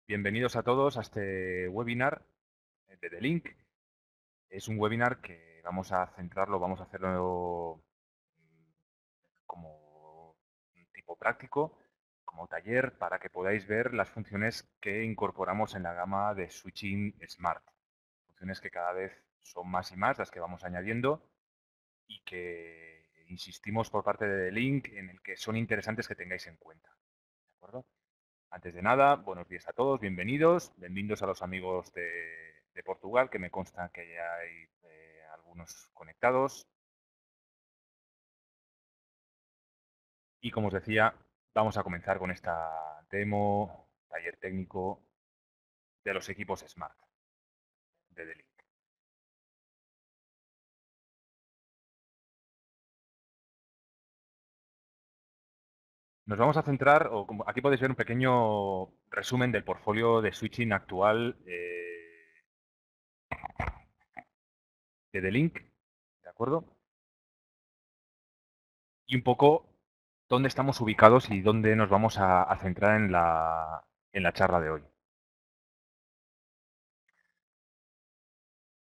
Bienvenidos a todos a este webinar de D-Link. Es un webinar que vamos a centrarlo, vamos a hacerlo como un tipo práctico, como taller, para que podáis ver las funciones que incorporamos en la gama de Switching Smart. Funciones que cada vez son más y más las que vamos añadiendo y que insistimos por parte de D-Link en el que son interesantes que tengáis en cuenta. ¿De acuerdo? Antes de nada, buenos días a todos, bienvenidos a los amigos de Portugal, que me consta que ya hay algunos conectados. Y como os decía, vamos a comenzar con esta demo, taller técnico de los equipos Smart de D-Link. Nos vamos a centrar, aquí podéis ver un pequeño resumen del portfolio de switching actual de D-Link, ¿de acuerdo? Y un poco dónde estamos ubicados y dónde nos vamos a centrar en la charla de hoy.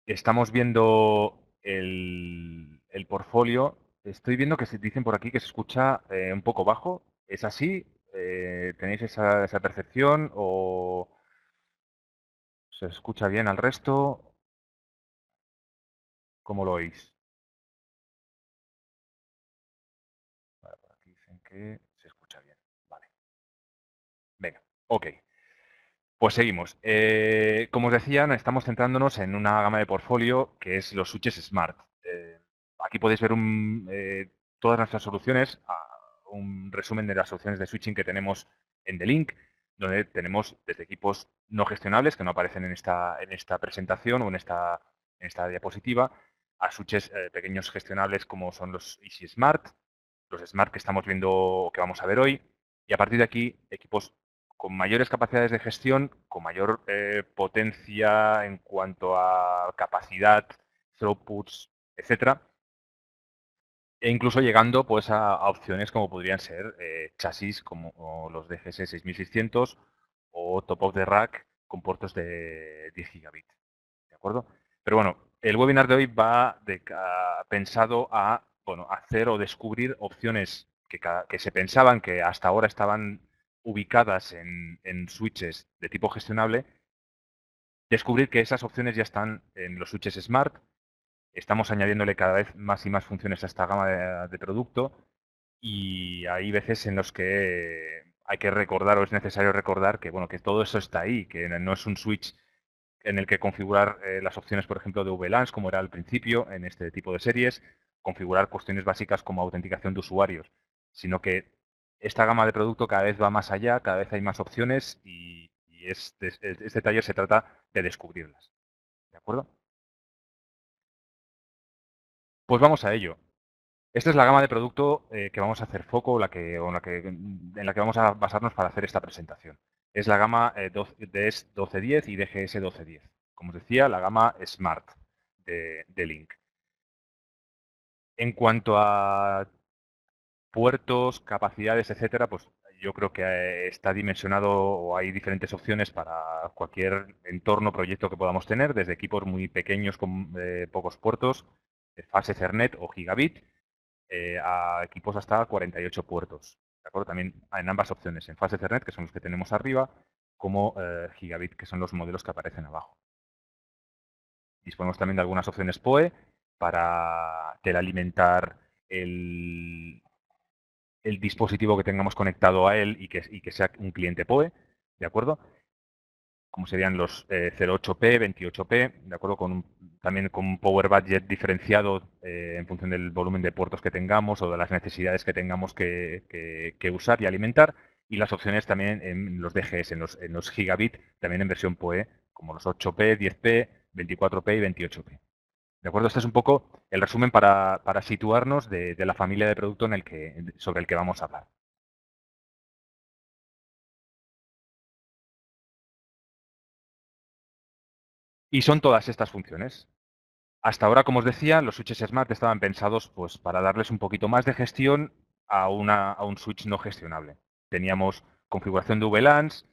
Estamos viendo el portfolio. Estoy viendo que se dicen por aquí que se escucha un poco bajo. ¿Es así? ¿Tenéis esa percepción o se escucha bien al resto? ¿Cómo lo oís? Vale, por aquí dicen que se escucha bien. Vale. Venga, ok. Pues seguimos. Como os decía, estamos centrándonos en una gama de portfolio que es los switches Smart. Aquí podéis ver todas nuestras soluciones, un resumen de las soluciones de switching que tenemos en D-Link, donde tenemos desde equipos no gestionables, que no aparecen en esta presentación o en esta diapositiva, a switches pequeños gestionables como son los Easy Smart, los Smart que estamos viendo o que vamos a ver hoy, y a partir de aquí equipos con mayores capacidades de gestión, con mayor potencia en cuanto a capacidad, throughputs, etcétera, e incluso llegando pues, a opciones como podrían ser chasis como los DGS 6600 o top of the rack con puertos de 10 gigabit. ¿De acuerdo? Pero bueno, el webinar de hoy va pensado a hacer o descubrir opciones que se pensaban que hasta ahora estaban ubicadas en switches de tipo gestionable, descubrir que esas opciones ya están en los switches Smart. Estamos añadiéndole cada vez más y más funciones a esta gama de producto y hay veces en los que hay que recordar o es necesario recordar que, bueno, que todo eso está ahí, que no es un switch en el que configurar las opciones, por ejemplo, de VLANs, como era al principio en este tipo de series, configurar cuestiones básicas como autenticación de usuarios, sino que esta gama de producto cada vez va más allá, cada vez hay más opciones y este taller se trata de descubrirlas. ¿De acuerdo? Pues vamos a ello. Esta es la gama de producto que vamos a hacer foco, en la que vamos a basarnos para hacer esta presentación. Es la gama DS 1210 y DGS 1210. Como os decía, la gama Smart de Link. En cuanto a puertos, capacidades, etcétera, pues yo creo que está dimensionado o hay diferentes opciones para cualquier entorno, proyecto que podamos tener, desde equipos muy pequeños con pocos puertos, fase Ethernet o gigabit, a equipos hasta 48 puertos. ¿De acuerdo? También en ambas opciones, en fase Ethernet, que son los que tenemos arriba, como gigabit, que son los modelos que aparecen abajo. Disponemos también de algunas opciones PoE para telealimentar el dispositivo que tengamos conectado a él y que sea un cliente PoE, ¿de acuerdo? Como serían los 08P, 28P, ¿de acuerdo? También con un power budget diferenciado en función del volumen de puertos que tengamos o de las necesidades que tengamos que usar y alimentar. Y las opciones también en los DGS, en los gigabit, también en versión PoE, como los 8P, 10P, 24P y 28P. ¿De acuerdo? Este es un poco el resumen para situarnos de la familia de producto sobre el que vamos a hablar. Y son todas estas funciones. Hasta ahora, como os decía, los switches Smart estaban pensados pues, para darles un poquito más de gestión a un switch no gestionable. Teníamos configuración de VLANs,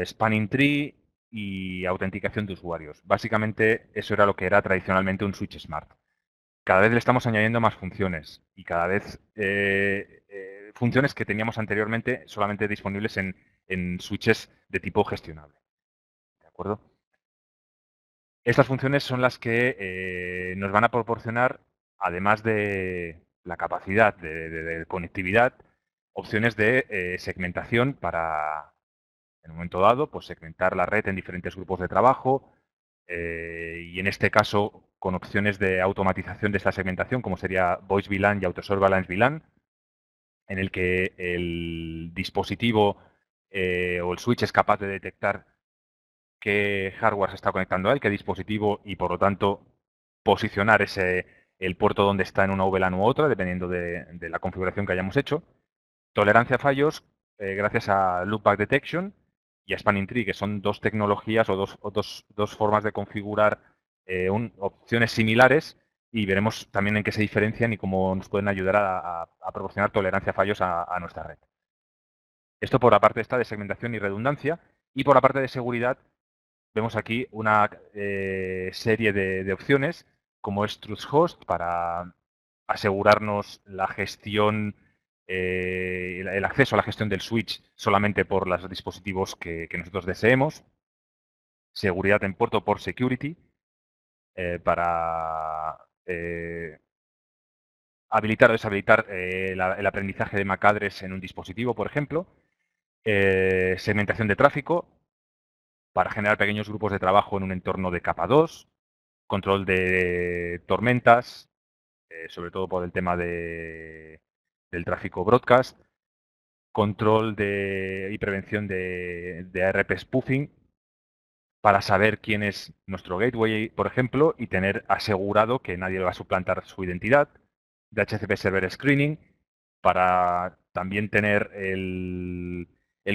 spanning tree y autenticación de usuarios. Básicamente, eso era lo que era tradicionalmente un switch smart. Cada vez le estamos añadiendo más funciones y cada vez funciones que teníamos anteriormente solamente disponibles en switches de tipo gestionable. ¿De acuerdo? Estas funciones son las que nos van a proporcionar, además de la capacidad de conectividad, opciones de segmentación para, en un momento dado, pues segmentar la red en diferentes grupos de trabajo y en este caso con opciones de automatización de esta segmentación, como sería Voice VLAN y Auto-Surveillance VLAN, en el que el dispositivo o el switch es capaz de detectar qué hardware se está conectando a él, qué dispositivo, y por lo tanto posicionar el puerto donde está en una VLAN u otra, dependiendo de la configuración que hayamos hecho. Tolerancia a fallos gracias a Loopback Detection y a Spanning Tree, que son dos tecnologías o dos formas de configurar opciones similares, y veremos también en qué se diferencian y cómo nos pueden ayudar a proporcionar tolerancia a fallos a nuestra red. Esto por la parte esta de segmentación y redundancia, y por la parte de seguridad vemos aquí una serie de opciones, como es TrustHost, para asegurarnos la gestión, el acceso a la gestión del switch solamente por los dispositivos que nosotros deseemos. Seguridad en puerto por Security, para habilitar o deshabilitar el aprendizaje de MAC address en un dispositivo, por ejemplo. Segmentación de tráfico, para generar pequeños grupos de trabajo en un entorno de capa 2. Control de tormentas, sobre todo por el tema del tráfico broadcast. Control y prevención de ARP spoofing, para saber quién es nuestro gateway, por ejemplo, y tener asegurado que nadie va a suplantar su identidad. DHCP Server Screening, para también tener el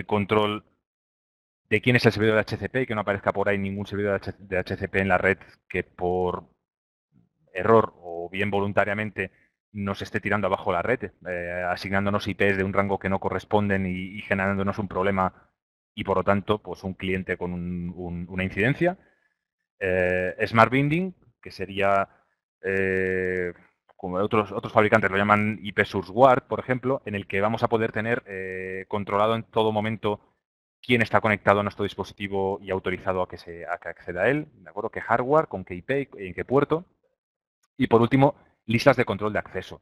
control de quién es el servidor de HCP y que no aparezca por ahí ningún servidor de HCP en la red que por error o bien voluntariamente nos esté tirando abajo la red, asignándonos IPs de un rango que no corresponden y generándonos un problema y por lo tanto pues un cliente con una incidencia. Smart Binding, que sería, como otros fabricantes lo llaman, IP Source Guard, por ejemplo, en el que vamos a poder tener controlado en todo momento quién está conectado a nuestro dispositivo y autorizado a que acceda a él, ¿de acuerdo? ¿Qué hardware, con qué IP y en qué puerto? Y por último, listas de control de acceso,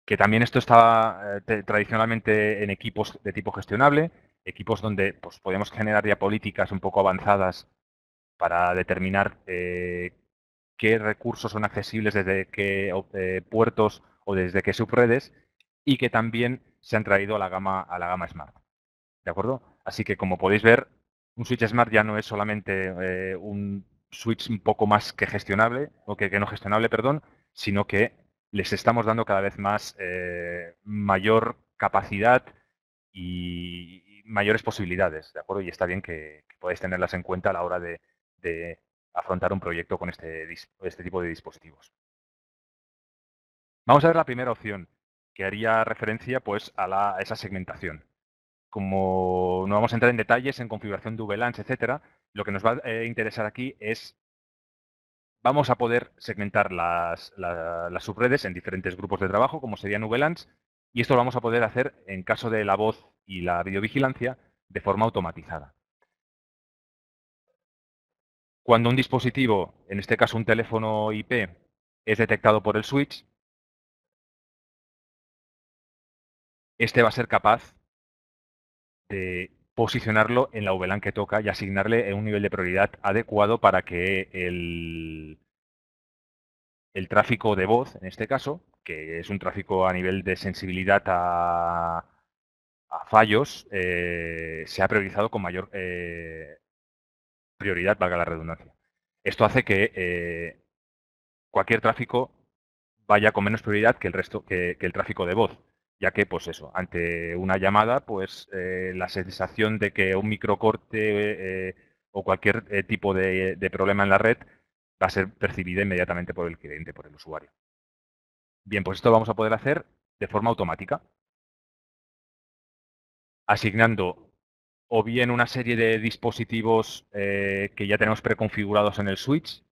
que también esto está tradicionalmente en equipos de tipo gestionable, equipos donde pues, podemos generar ya políticas un poco avanzadas para determinar qué recursos son accesibles desde qué puertos o desde qué subredes, y que también se han traído a la gama Smart. ¿De acuerdo? Así que, como podéis ver, un switch Smart ya no es solamente un switch un poco más que gestionable, o que no gestionable, perdón, sino que les estamos dando cada vez más mayor capacidad y mayores posibilidades, ¿de acuerdo? Y está bien que podáis tenerlas en cuenta a la hora de afrontar un proyecto con este tipo de dispositivos. Vamos a ver la primera opción, que haría referencia pues, a esa segmentación. Como no vamos a entrar en detalles en configuración de VLANs, etcétera, lo que nos va a interesar aquí es, vamos a poder segmentar las subredes en diferentes grupos de trabajo, como serían VLANs, y esto lo vamos a poder hacer en caso de la voz y la videovigilancia de forma automatizada. Cuando un dispositivo, en este caso un teléfono IP, es detectado por el switch, este va a ser capaz de posicionarlo en la VLAN que toca y asignarle un nivel de prioridad adecuado para que el tráfico de voz, en este caso, que es un tráfico a nivel de sensibilidad a fallos, sea priorizado con mayor prioridad, valga la redundancia. Esto hace que cualquier tráfico vaya con menos prioridad que el resto, que el tráfico de voz, ya que, pues eso, ante una llamada, pues la sensación de que un microcorte o cualquier tipo de problema en la red va a ser percibida inmediatamente por el cliente, por el usuario. Bien, pues esto lo vamos a poder hacer de forma automática, asignando o bien una serie de dispositivos que ya tenemos preconfigurados en el switch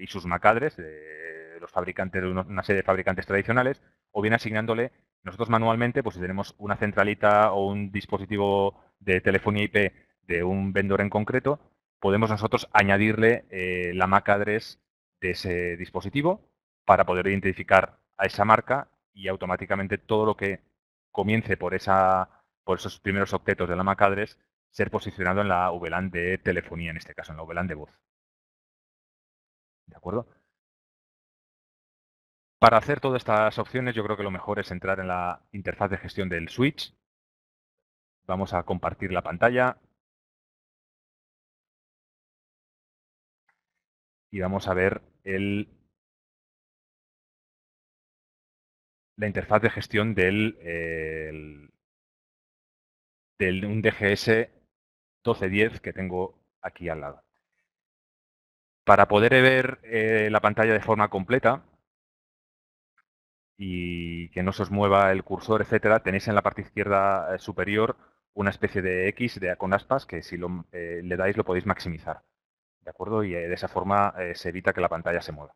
y sus MAC-address de los fabricantes, de una serie de fabricantes tradicionales, o bien asignándole nosotros manualmente, pues si tenemos una centralita o un dispositivo de telefonía IP de un vendor en concreto, podemos nosotros añadirle la MAC-address de ese dispositivo para poder identificar a esa marca y automáticamente todo lo que comience por esos primeros octetos de la MAC-address ser posicionado en la VLAN de telefonía, en este caso, en la VLAN de voz. ¿De acuerdo? Para hacer todas estas opciones, yo creo que lo mejor es entrar en la interfaz de gestión del switch. Vamos a compartir la pantalla y vamos a ver la interfaz de gestión del un DGS 1210 que tengo aquí al lado. Para poder ver la pantalla de forma completa y que no se os mueva el cursor, etcétera, tenéis en la parte izquierda superior una especie de X con aspas que si le dais lo podéis maximizar. ¿De acuerdo? Y de esa forma se evita que la pantalla se mueva.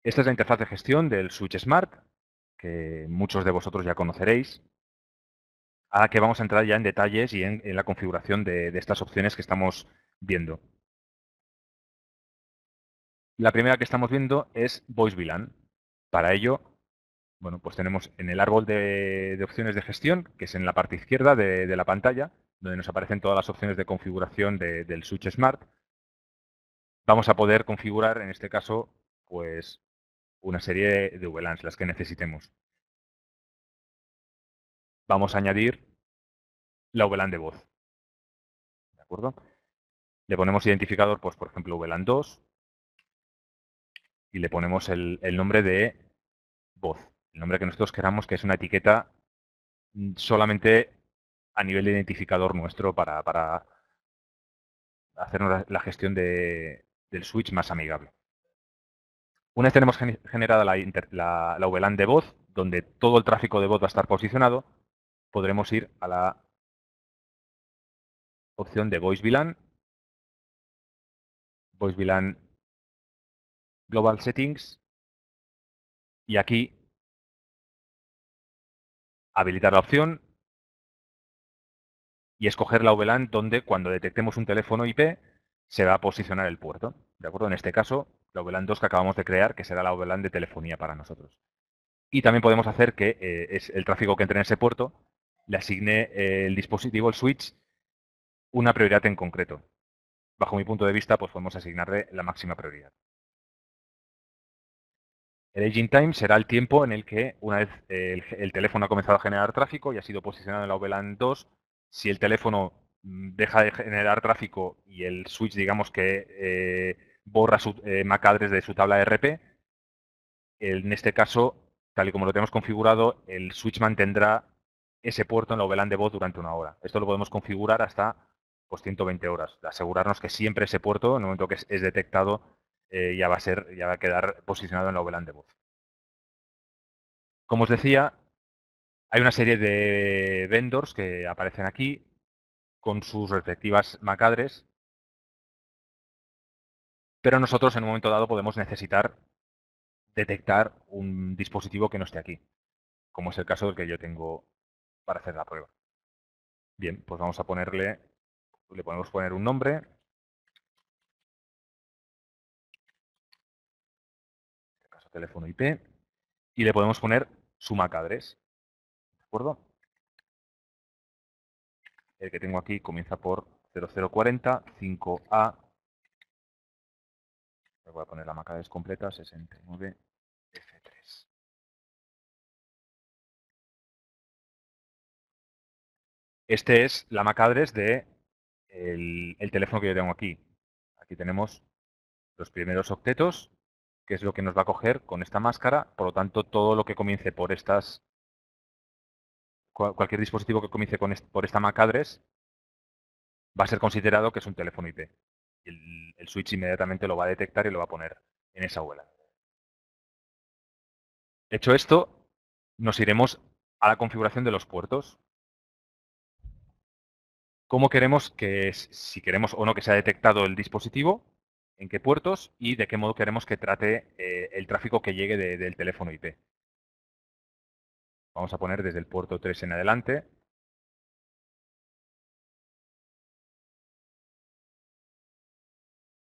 Esta es la interfaz de gestión del Switch Smart, que muchos de vosotros ya conoceréis. A la que vamos a entrar ya en detalles y en la configuración de estas opciones que estamos viendo. La primera que estamos viendo es Voice VLAN. Para ello, bueno, pues tenemos en el árbol de opciones de gestión, que es en la parte izquierda de la pantalla, donde nos aparecen todas las opciones de configuración del Switch Smart. Vamos a poder configurar, en este caso, pues una serie de VLANs, las que necesitemos. Vamos a añadir la VLAN de voz. ¿De acuerdo? Le ponemos identificador, pues por ejemplo, VLAN 2 y le ponemos el nombre de voz. El nombre que nosotros queramos, que es una etiqueta solamente a nivel de identificador nuestro para hacernos la gestión del switch más amigable. Una vez tenemos generada la VLAN de voz, donde todo el tráfico de voz va a estar posicionado, podremos ir a la opción de Voice VLAN, Voice VLAN Global Settings, y aquí habilitar la opción y escoger la VLAN donde cuando detectemos un teléfono IP se va a posicionar el puerto. ¿De acuerdo? En este caso, la VLAN 2 que acabamos de crear, que será la VLAN de telefonía para nosotros. Y también podemos hacer que es el tráfico que entre en ese puerto le asigne el dispositivo, el switch, una prioridad en concreto. Bajo mi punto de vista, pues podemos asignarle la máxima prioridad. El aging time será el tiempo en el que, una vez el teléfono ha comenzado a generar tráfico y ha sido posicionado en la VLAN 2, si el teléfono deja de generar tráfico y el switch, digamos que borra su MAC address de su tabla RP, en este caso, tal y como lo tenemos configurado, el switch mantendrá ese puerto en la VLAN de voz durante una hora. Esto lo podemos configurar hasta pues, 120 horas. Asegurarnos que siempre ese puerto, en el momento que es detectado, ya va a quedar posicionado en la VLAN de voz. Como os decía, hay una serie de vendors que aparecen aquí con sus respectivas MAC address, pero nosotros en un momento dado podemos necesitar detectar un dispositivo que no esté aquí, como es el caso del que yo tengo para hacer la prueba. Bien, pues vamos a le podemos poner un nombre, en este caso teléfono IP, y le podemos poner su MAC address, ¿de acuerdo? El que tengo aquí comienza por 0040 5A. Le voy a poner la MAC address completa, 69F3. Este es la MAC address de el teléfono que yo tengo aquí. Aquí tenemos los primeros octetos, que es lo que nos va a coger con esta máscara. Por lo tanto, todo lo que comience por cualquier dispositivo que comience por esta MAC address va a ser considerado que es un teléfono IP. Y el switch inmediatamente lo va a detectar y lo va a poner en esa VLAN. Hecho esto, nos iremos a la configuración de los puertos. ¿Cómo queremos que, si queremos o no que sea detectado el dispositivo, en qué puertos y de qué modo queremos que trate el tráfico que llegue del teléfono IP? Vamos a poner desde el puerto 3 en adelante.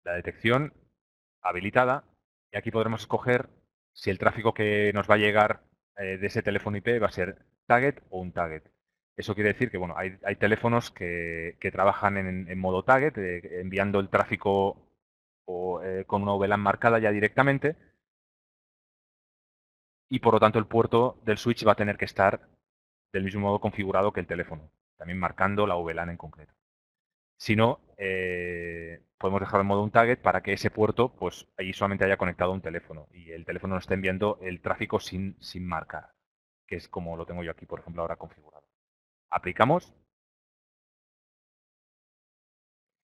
La detección habilitada. Y aquí podremos escoger si el tráfico que nos va a llegar de ese teléfono IP va a ser target o un target. Eso quiere decir que bueno, hay teléfonos que trabajan en modo target, enviando el tráfico con una VLAN marcada ya directamente, y por lo tanto el puerto del switch va a tener que estar del mismo modo configurado que el teléfono, también marcando la VLAN en concreto. Si no, podemos dejarlo en modo un target para que ese puerto, pues ahí solamente haya conectado un teléfono y el teléfono nos esté enviando el tráfico sin marcar, que es como lo tengo yo aquí, por ejemplo, ahora configurado. Aplicamos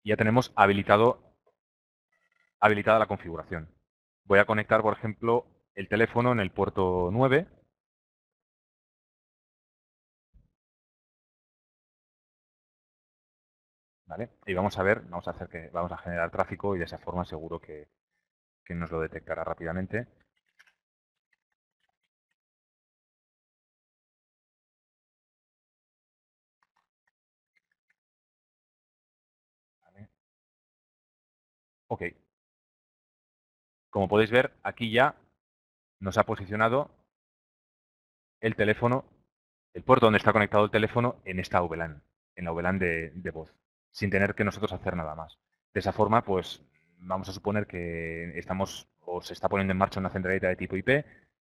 y ya tenemos habilitada la configuración. Voy a conectar, por ejemplo, el teléfono en el puerto 9, ¿vale? Y vamos a ver, vamos a generar tráfico y de esa forma seguro que nos lo detectará rápidamente. ¿Vale? Ok. Como podéis ver, aquí ya nos ha posicionado el teléfono, el puerto donde está conectado el teléfono en esta VLAN, en la VLAN de voz, sin tener que nosotros hacer nada más. De esa forma, pues vamos a suponer que estamos o se está poniendo en marcha una centralita de tipo IP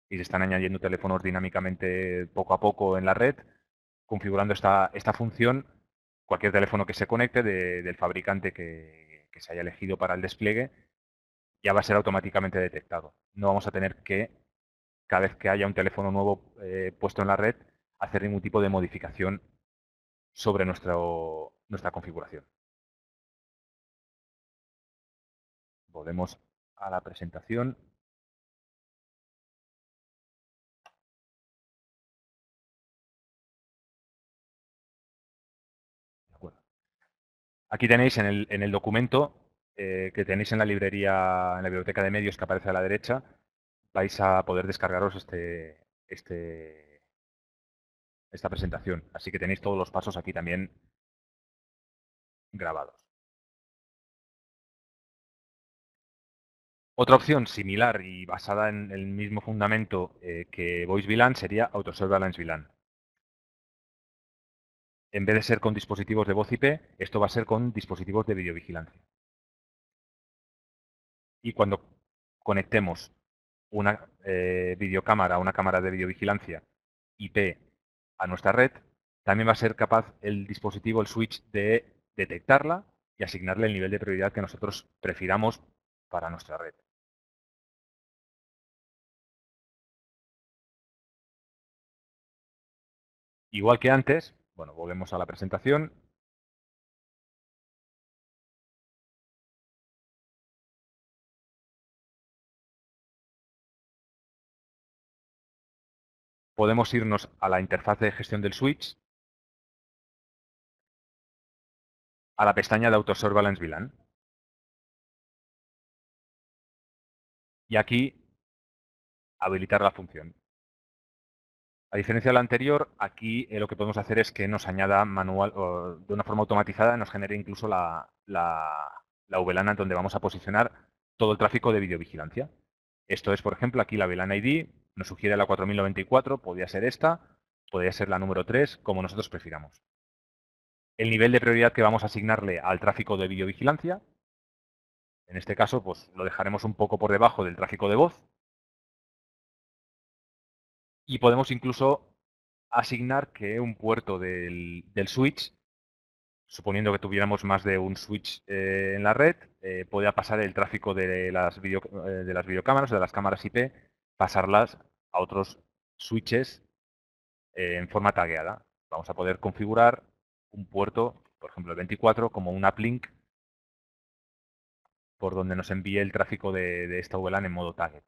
y se están añadiendo teléfonos dinámicamente poco a poco en la red, configurando esta función. Cualquier teléfono que se conecte del fabricante que se haya elegido para el despliegue ya va a ser automáticamente detectado. No vamos a tener que, cada vez que haya un teléfono nuevo puesto en la red, hacer ningún tipo de modificación sobre nuestra configuración. Volvemos a la presentación. De acuerdo. Aquí tenéis en el documento que tenéis en la librería, en la biblioteca de medios que aparece a la derecha, vais a poder descargaros esta presentación. Así que tenéis todos los pasos aquí también grabados. Otra opción similar y basada en el mismo fundamento que Voice VLAN sería Auto Surveillance VLAN. En vez de ser con dispositivos de voz IP, esto va a ser con dispositivos de videovigilancia. Y cuando conectemos una videocámara, una cámara de videovigilancia IP a nuestra red, también va a ser capaz el dispositivo, el switch, de detectarla y asignarle el nivel de prioridad que nosotros prefiramos para nuestra red. Igual que antes, bueno, volvemos a la presentación. Podemos irnos a la interfaz de gestión del switch, a la pestaña de Auto Surveillance VLAN. Y aquí habilitar la función. A diferencia de la anterior, aquí lo que podemos hacer es que nos añada manual o de una forma automatizada, nos genere incluso la VLAN donde vamos a posicionar todo el tráfico de videovigilancia. Esto es, por ejemplo, aquí la VLAN ID, nos sugiere la 4094, podría ser esta, podría ser la número 3, como nosotros prefiramos. El nivel de prioridad que vamos a asignarle al tráfico de videovigilancia, en este caso, pues lo dejaremos un poco por debajo del tráfico de voz. Y podemos incluso asignar que un puerto del switch, suponiendo que tuviéramos más de un switch en la red, podría pasar el tráfico de las videocámaras, de las cámaras IP, pasarlas a otros switches en forma tagueada. Vamos a poder configurar un puerto, por ejemplo el 24, como un uplink por donde nos envíe el tráfico de esta VLAN en modo target.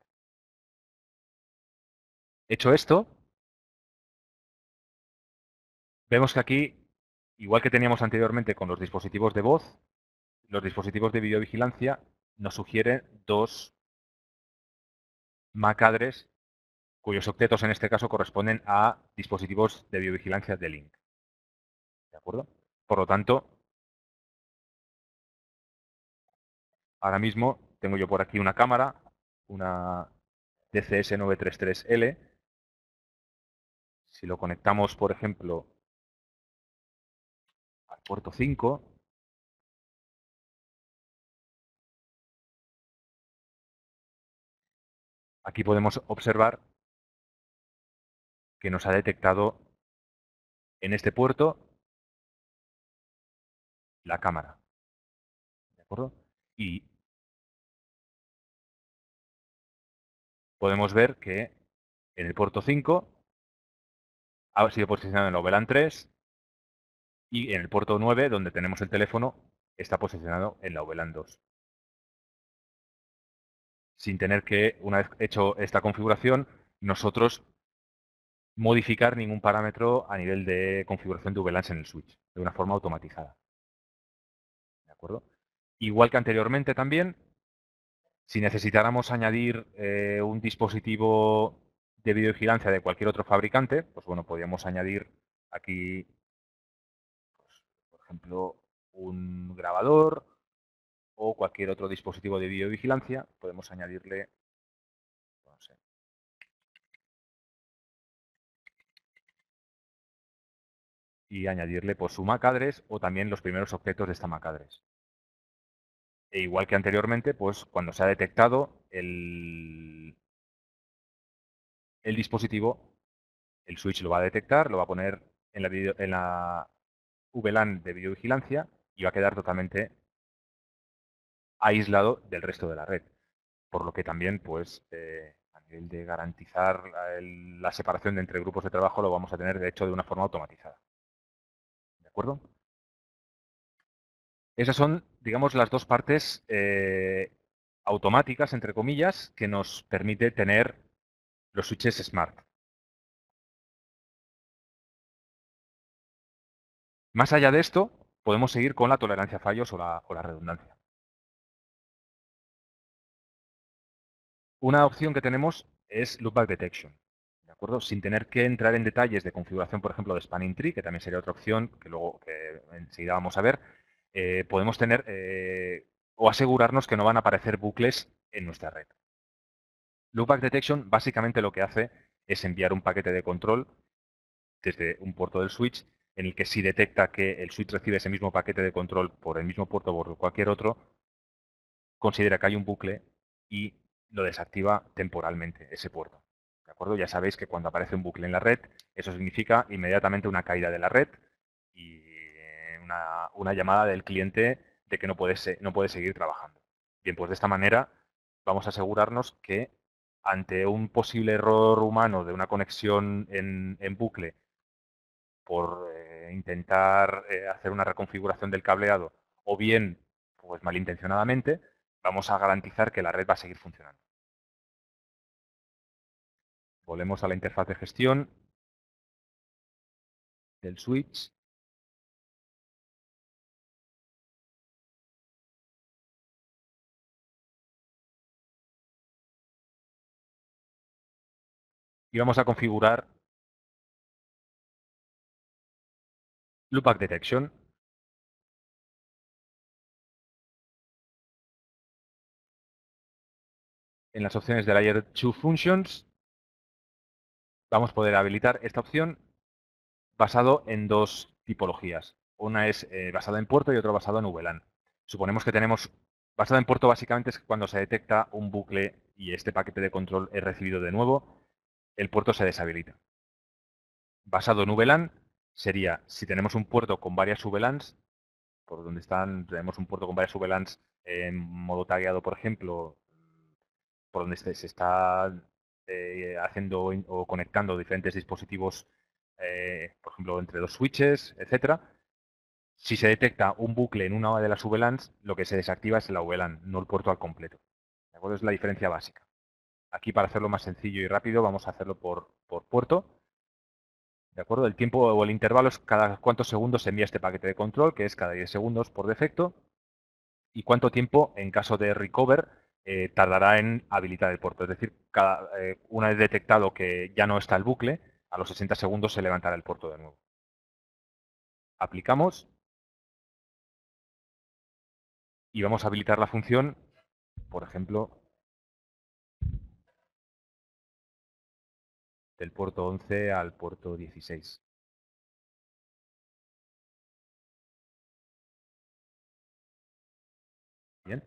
Hecho esto, Vemos que aquí, igual que teníamos anteriormente con los dispositivos de voz, los dispositivos de videovigilancia nos sugieren dos MAC address cuyos octetos en este caso corresponden a dispositivos de videovigilancia de Link. ¿De acuerdo? Por lo tanto, ahora mismo tengo yo por aquí una cámara, una DCS933L. Si lo conectamos, por ejemplo, al puerto 5, aquí podemos observar que nos ha detectado en este puerto la cámara. ¿De acuerdo? Y podemos ver que en el puerto 5 ha sido posicionado en la VLAN 3 y en el puerto 9, donde tenemos el teléfono, está posicionado en la VLAN 2. Sin tener que, una vez hecho esta configuración, nosotros modificar ningún parámetro a nivel de configuración de VLANs en el switch, de una forma automatizada. ¿De acuerdo? Igual que anteriormente también, si necesitáramos añadir un dispositivo de videovigilancia de cualquier otro fabricante, pues bueno, podríamos añadir aquí, pues, por ejemplo, un grabador o cualquier otro dispositivo de videovigilancia. Podemos añadirle, no sé, y añadirle pues, su MAC address o también los primeros objetos de esta MAC address. E igual que anteriormente, pues cuando se ha detectado el dispositivo, el switch lo va a detectar, lo va a poner en la VLAN de videovigilancia y va a quedar totalmente aislado del resto de la red. Por lo que también, pues, a nivel de garantizar la separación de entre grupos de trabajo, lo vamos a tener, de hecho, de una forma automatizada. ¿De acuerdo? Esas son, digamos, las dos partes automáticas, entre comillas, que nos permite tener los switches Smart. Más allá de esto, podemos seguir con la tolerancia a fallos o la redundancia. Una opción que tenemos es Loopback Detection, ¿de acuerdo? Sin tener que entrar en detalles de configuración, por ejemplo, de Spanning Tree, que también sería otra opción que luego enseguida vamos a ver, podemos tener o asegurarnos que no van a aparecer bucles en nuestra red. Loopback Detection básicamente lo que hace es enviar un paquete de control desde un puerto del switch en el que si detecta que el switch recibe ese mismo paquete de control por el mismo puerto o por cualquier otro, considera que hay un bucle y lo desactiva temporalmente ese puerto. ¿De acuerdo? Ya sabéis que cuando aparece un bucle en la red, eso significa inmediatamente una caída de la red y una llamada del cliente de que no puede seguir trabajando. Bien, pues de esta manera vamos a asegurarnos que ante un posible error humano de una conexión en bucle por intentar hacer una reconfiguración del cableado o bien pues malintencionadamente, vamos a garantizar que la red va a seguir funcionando. Volvemos a la interfaz de gestión del switch. Y vamos a configurar Loopback Detection. En las opciones de Layer 2 Functions vamos a poder habilitar esta opción basado en dos tipologías. Una es basada en puerto y otra basada en VLAN. Suponemos que tenemos basada en puerto básicamente es cuando se detecta un bucle y este paquete de control es recibido de nuevo, el puerto se deshabilita. Basado en VLAN sería si tenemos un puerto con varias VLANs, por donde tenemos un puerto con varias VLANs en modo tagueado, por ejemplo, por donde se está haciendo o conectando diferentes dispositivos, por ejemplo, entre dos switches, etcétera. Si se detecta un bucle en una de las VLANs, lo que se desactiva es la VLAN, no el puerto al completo. ¿De acuerdo? Es la diferencia básica. Aquí, para hacerlo más sencillo y rápido, vamos a hacerlo por puerto. ¿De acuerdo? El tiempo o el intervalo es cada cuántos segundos se envía este paquete de control, que es cada 10 segundos por defecto, y cuánto tiempo, en caso de recover, tardará en habilitar el puerto. Es decir, una vez detectado que ya no está el bucle, a los 60 segundos se levantará el puerto de nuevo. Aplicamos y vamos a habilitar la función, por ejemplo, del puerto 11 al puerto 16. Bien.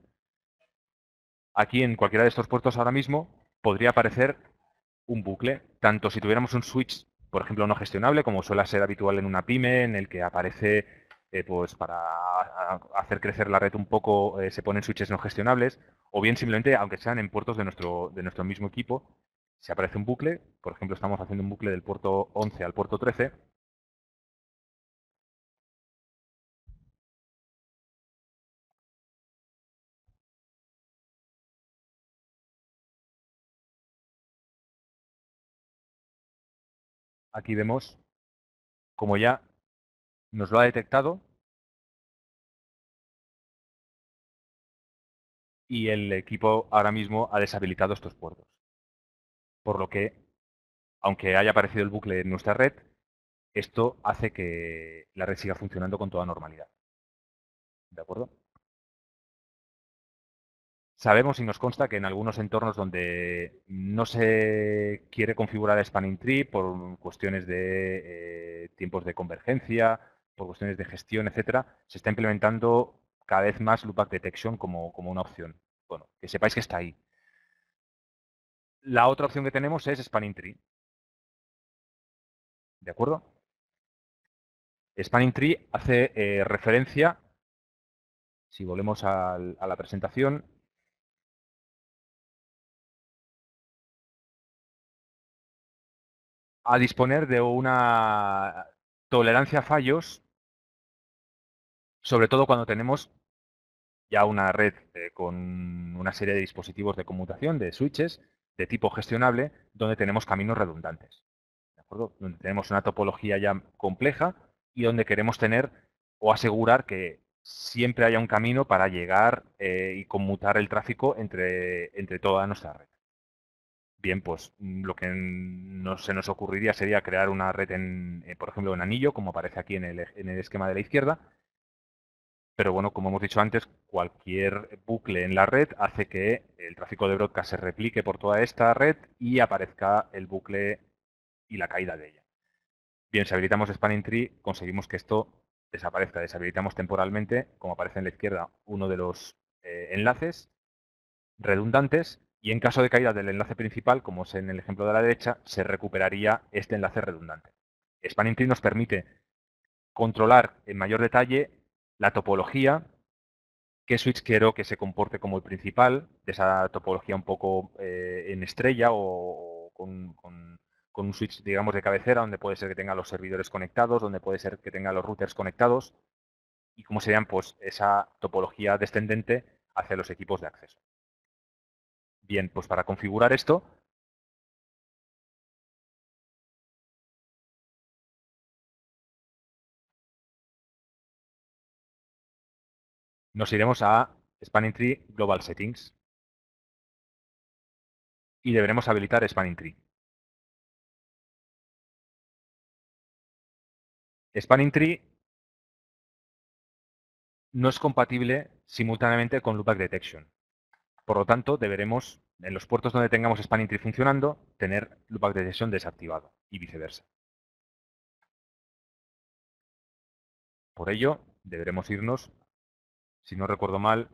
Aquí en cualquiera de estos puertos ahora mismo podría aparecer un bucle, tanto si tuviéramos un switch, por ejemplo, no gestionable, como suele ser habitual en una pyme, en el que aparece, pues para hacer crecer la red un poco, se ponen switches no gestionables, o bien simplemente, aunque sean en puertos de nuestro mismo equipo, si aparece un bucle, por ejemplo, estamos haciendo un bucle del puerto 11 al puerto 13, aquí vemos como ya nos lo ha detectado y el equipo ahora mismo ha deshabilitado estos puertos. Por lo que, aunque haya aparecido el bucle en nuestra red, esto hace que la red siga funcionando con toda normalidad. ¿De acuerdo? Sabemos y nos consta que en algunos entornos donde no se quiere configurar el Spanning Tree por cuestiones de tiempos de convergencia, por cuestiones de gestión, etcétera, se está implementando cada vez más Loopback Detection como una opción. Bueno, que sepáis que está ahí. La otra opción que tenemos es Spanning Tree. ¿De acuerdo? Spanning Tree hace referencia, si volvemos a la presentación, a disponer de una tolerancia a fallos, sobre todo cuando tenemos ya una red con una serie de dispositivos de conmutación, de switches, de tipo gestionable, donde tenemos caminos redundantes. ¿De acuerdo? Donde tenemos una topología ya compleja y donde queremos tener o asegurar que siempre haya un camino para llegar y conmutar el tráfico entre toda nuestra red. Bien, pues lo que se nos ocurriría sería crear una red por ejemplo, en anillo, como aparece aquí en el esquema de la izquierda. Pero bueno, como hemos dicho antes, cualquier bucle en la red hace que el tráfico de broadcast se replique por toda esta red y aparezca el bucle y la caída de ella. Bien, si habilitamos Spanning Tree, conseguimos que esto desaparezca. Deshabilitamos temporalmente, como aparece en la izquierda, uno de los enlaces redundantes y en caso de caída del enlace principal, como es en el ejemplo de la derecha, se recuperaría este enlace redundante. Spanning Tree nos permite controlar en mayor detalle la topología, qué switch quiero que se comporte como el principal, de esa topología un poco en estrella o con un switch, digamos, de cabecera, donde puede ser que tenga los servidores conectados, donde puede ser que tenga los routers conectados, y cómo serían pues esa topología descendente hacia los equipos de acceso. Bien, pues para configurar esto, nos iremos a Spanning Tree Global Settings y deberemos habilitar Spanning Tree. Spanning Tree no es compatible simultáneamente con Loopback Detection. Por lo tanto, deberemos, en los puertos donde tengamos Spanning Tree funcionando, tener Loopback Detection desactivado y viceversa. Por ello, deberemos irnos, si no recuerdo mal,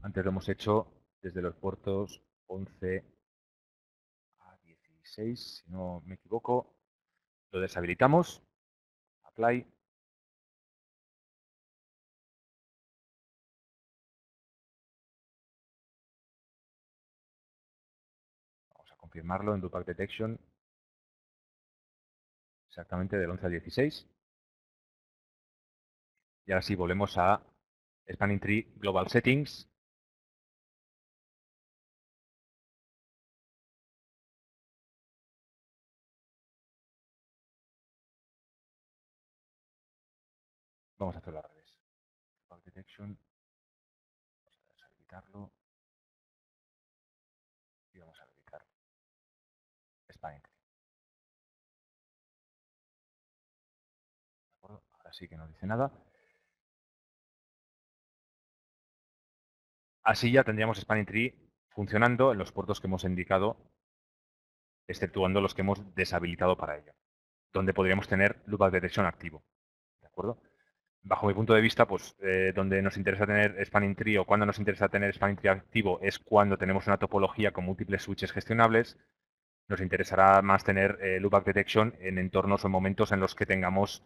antes lo hemos hecho desde los puertos 11 a 16, si no me equivoco, lo deshabilitamos, apply, vamos a confirmarlo en Loopback Detection, exactamente del 11 al 16, y ahora sí volvemos a Spanning Tree Global Settings, Vamos a hacerlo al revés. Bug detection. Vamos a deshabilitarlo. Y vamos a habilitar spanning tree. ¿De acuerdo? Ahora sí que no dice nada. Así ya tendríamos spanning tree funcionando en los puertos que hemos indicado, exceptuando los que hemos deshabilitado para ello, donde podríamos tener loopback detection activo. ¿De acuerdo? Bajo mi punto de vista, pues donde nos interesa tener spanning tree o cuando nos interesa tener spanning tree activo es cuando tenemos una topología con múltiples switches gestionables. Nos interesará más tener loopback detection en entornos o en momentos en los que tengamos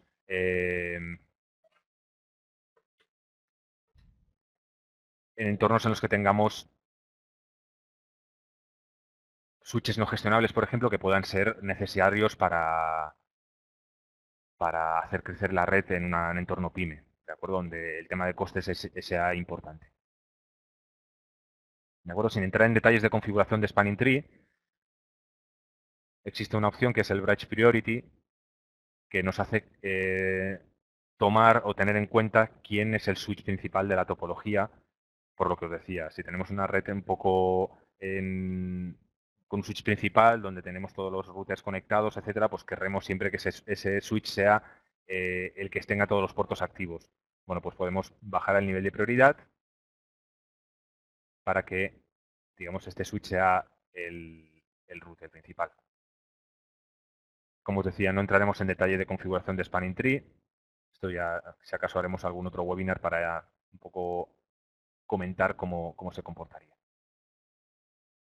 switches no gestionables, por ejemplo, que puedan ser necesarios para hacer crecer la red en un entorno PyME, ¿de acuerdo? Donde el tema de costes sea importante. ¿De acuerdo? Sin entrar en detalles de configuración de Spanning Tree, existe una opción que es el Branch Priority, que nos hace tomar o tener en cuenta quién es el switch principal de la topología, por lo que os decía. Si tenemos una red un poco con un switch principal, donde tenemos todos los routers conectados, etcétera, pues querremos siempre que ese switch sea el que tenga todos los puertos activos. Bueno, pues podemos bajar el nivel de prioridad para que, digamos, este switch sea el router principal. Como os decía, no entraremos en detalle de configuración de Spanning Tree. Esto ya, si acaso, haremos algún otro webinar para un poco comentar cómo se comportaría.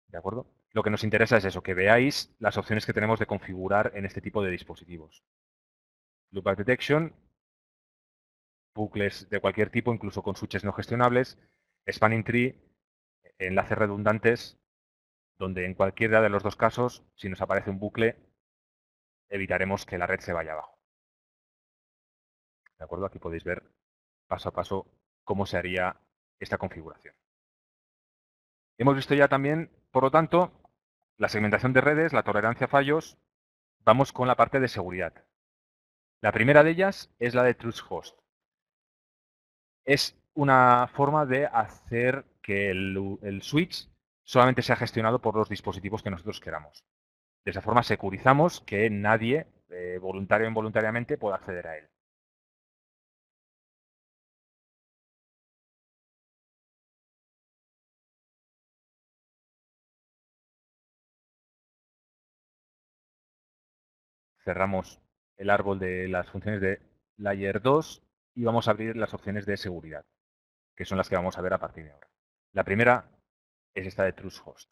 ¿De acuerdo? Lo que nos interesa es eso, que veáis las opciones que tenemos de configurar en este tipo de dispositivos. Loopback Detection, bucles de cualquier tipo, incluso con switches no gestionables, Spanning Tree, enlaces redundantes, donde en cualquiera de los dos casos, si nos aparece un bucle, evitaremos que la red se vaya abajo. ¿De acuerdo? Aquí podéis ver paso a paso cómo se haría esta configuración. Hemos visto ya también, por lo tanto, la segmentación de redes, la tolerancia a fallos. Vamos con la parte de seguridad. La primera de ellas es la de Trust Host. Es una forma de hacer que el switch solamente sea gestionado por los dispositivos que nosotros queramos. De esa forma securizamos que nadie, voluntario o involuntariamente, pueda acceder a él. Cerramos el árbol de las funciones de Layer 2 y vamos a abrir las opciones de seguridad, que son las que vamos a ver a partir de ahora. La primera es esta de Trust Host.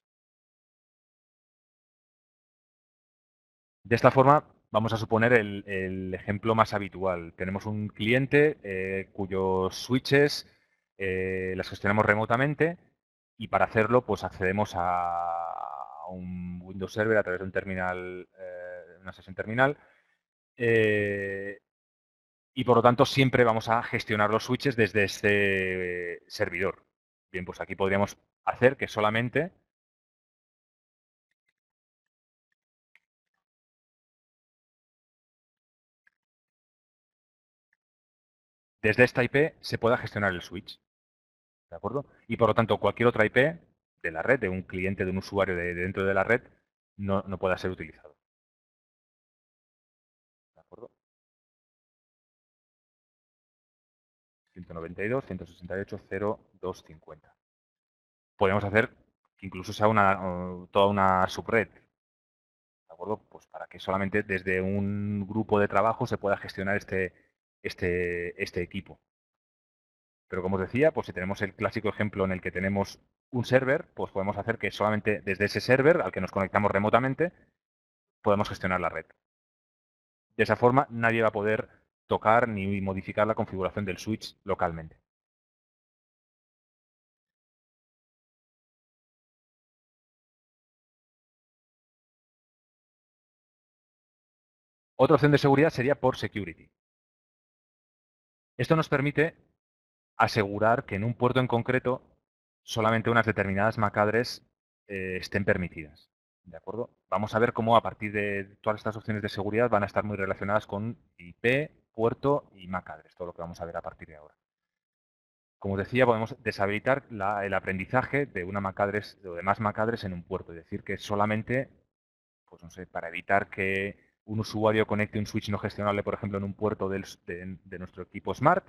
De esta forma, vamos a suponer el ejemplo más habitual. Tenemos un cliente cuyos switches las gestionamos remotamente y para hacerlo pues accedemos a un Windows Server a través de un terminal, una sesión terminal, y por lo tanto siempre vamos a gestionar los switches desde este servidor. Bien, pues aquí podríamos hacer que solamente desde esta IP se pueda gestionar el switch. ¿De acuerdo? Y por lo tanto, cualquier otra IP de la red, de un cliente, de un usuario de dentro de la red, no pueda ser utilizado. ¿De acuerdo? 192.168.0.250. Podemos hacer que incluso sea toda una subred. ¿De acuerdo? Pues para que solamente desde un grupo de trabajo se pueda gestionar este equipo. Pero como os decía, pues si tenemos el clásico ejemplo en el que tenemos un server, pues podemos hacer que solamente desde ese server al que nos conectamos remotamente, podemos gestionar la red. De esa forma, nadie va a poder tocar ni modificar la configuración del switch localmente. Otra opción de seguridad sería por security. Esto nos permite asegurar que en un puerto en concreto solamente unas determinadas MAC address estén permitidas. ¿De acuerdo? Vamos a ver cómo a partir de todas estas opciones de seguridad van a estar muy relacionadas con IP, puerto y MAC address, todo lo que vamos a ver a partir de ahora. Como os decía, podemos deshabilitar el aprendizaje de una MAC address o de más MAC address en un puerto, es decir, que solamente, pues no sé, para evitar que un usuario conecte un switch no gestionable, por ejemplo, en un puerto de nuestro equipo Smart,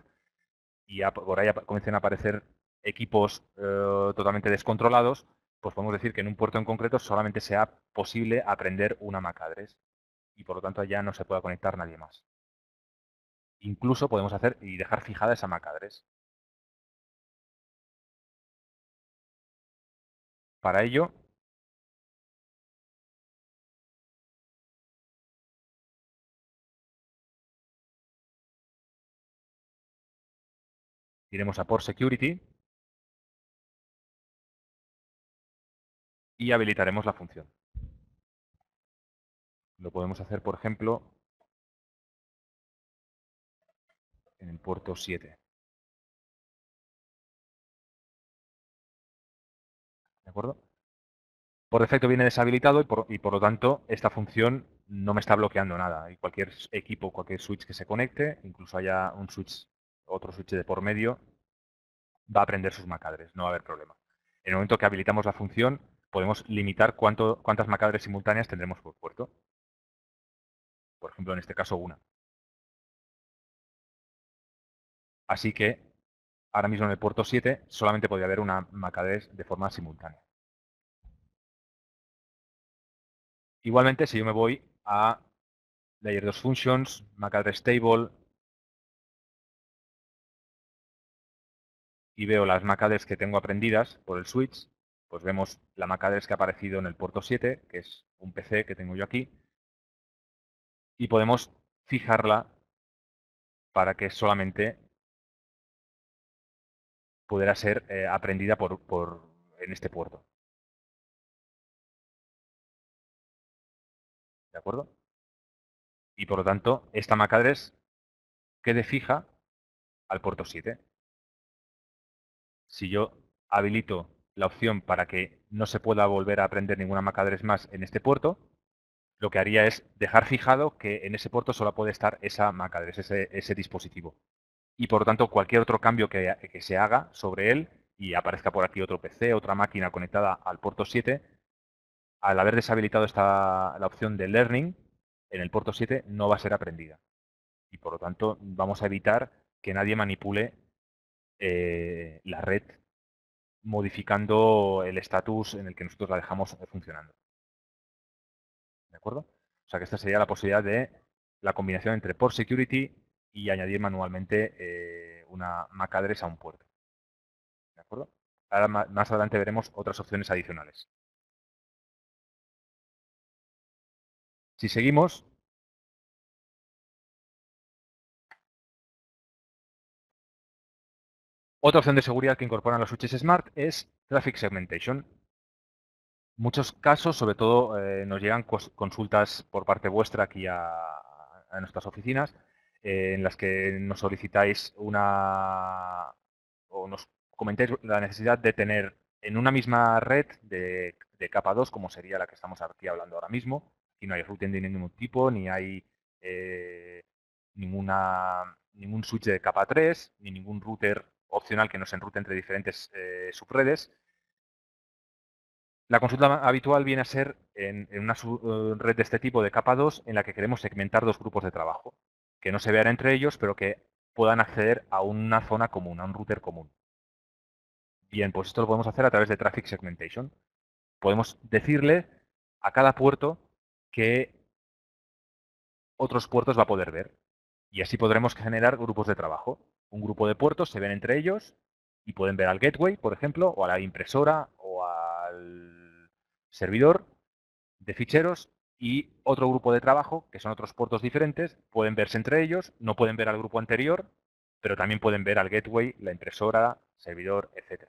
y por ahí comiencen a aparecer equipos totalmente descontrolados, pues podemos decir que en un puerto en concreto solamente sea posible aprender una MAC address y por lo tanto ya no se pueda conectar nadie más. Incluso podemos hacer y dejar fijada esa MAC address. Para ello, iremos a Port Security y habilitaremos la función. Lo podemos hacer, por ejemplo, en el puerto 7. ¿De acuerdo? Por defecto viene deshabilitado y por lo tanto esta función no me está bloqueando nada. Y cualquier equipo, cualquier switch que se conecte, incluso haya un switch, otro switch de por medio, va a aprender sus MAC address, no va a haber problema. En el momento que habilitamos la función, podemos limitar cuántas MAC address simultáneas tendremos por puerto. Por ejemplo, en este caso, una. Así que ahora mismo en el puerto 7 solamente podría haber una MAC address de forma simultánea. Igualmente, si yo me voy a Layer 2 Functions, MAC address Table, y veo las MAC address que tengo aprendidas por el switch, pues vemos la MAC address que ha aparecido en el puerto 7, que es un PC que tengo yo aquí, y podemos fijarla para que solamente pudiera ser aprendida en este puerto. ¿De acuerdo? Y por lo tanto, esta MAC address quede fija al puerto 7. Si yo habilito la opción para que no se pueda volver a aprender ninguna MAC address más en este puerto, lo que haría es dejar fijado que en ese puerto solo puede estar esa MAC address, ese dispositivo. Y por lo tanto, cualquier otro cambio que se haga sobre él y aparezca por aquí otro PC, otra máquina conectada al puerto 7, al haber deshabilitado la opción de Learning, en el puerto 7 no va a ser aprendida. Y por lo tanto, vamos a evitar que nadie manipule la red modificando el estatus en el que nosotros la dejamos funcionando. ¿De acuerdo? O sea que esta sería la posibilidad de la combinación entre Port Security y añadir manualmente una MAC address a un puerto. ¿De acuerdo? Ahora más adelante veremos otras opciones adicionales. Si seguimos, otra opción de seguridad que incorporan los switches Smart es Traffic Segmentation. Muchos casos, sobre todo, nos llegan consultas por parte vuestra aquí a nuestras oficinas, en las que nos solicitáis o nos comentáis la necesidad de tener en una misma red de capa 2, como sería la que estamos aquí hablando ahora mismo, y no hay routing de ningún tipo, ni hay eh, ningún switch de capa 3, ni ningún router opcional que nos enrute entre diferentes subredes. La consulta habitual viene a ser en una red de este tipo de capa 2 en la que queremos segmentar dos grupos de trabajo, que no se vean entre ellos, pero que puedan acceder a una zona común, a un router común. Bien, pues esto lo podemos hacer a través de Traffic Segmentation. Podemos decirle a cada puerto qué otros puertos va a poder ver. Y así podremos generar grupos de trabajo. Un grupo de puertos se ven entre ellos y pueden ver al gateway, por ejemplo, o a la impresora o al servidor de ficheros, y otro grupo de trabajo, que son otros puertos diferentes, pueden verse entre ellos, no pueden ver al grupo anterior, pero también pueden ver al gateway, la impresora, servidor, etc.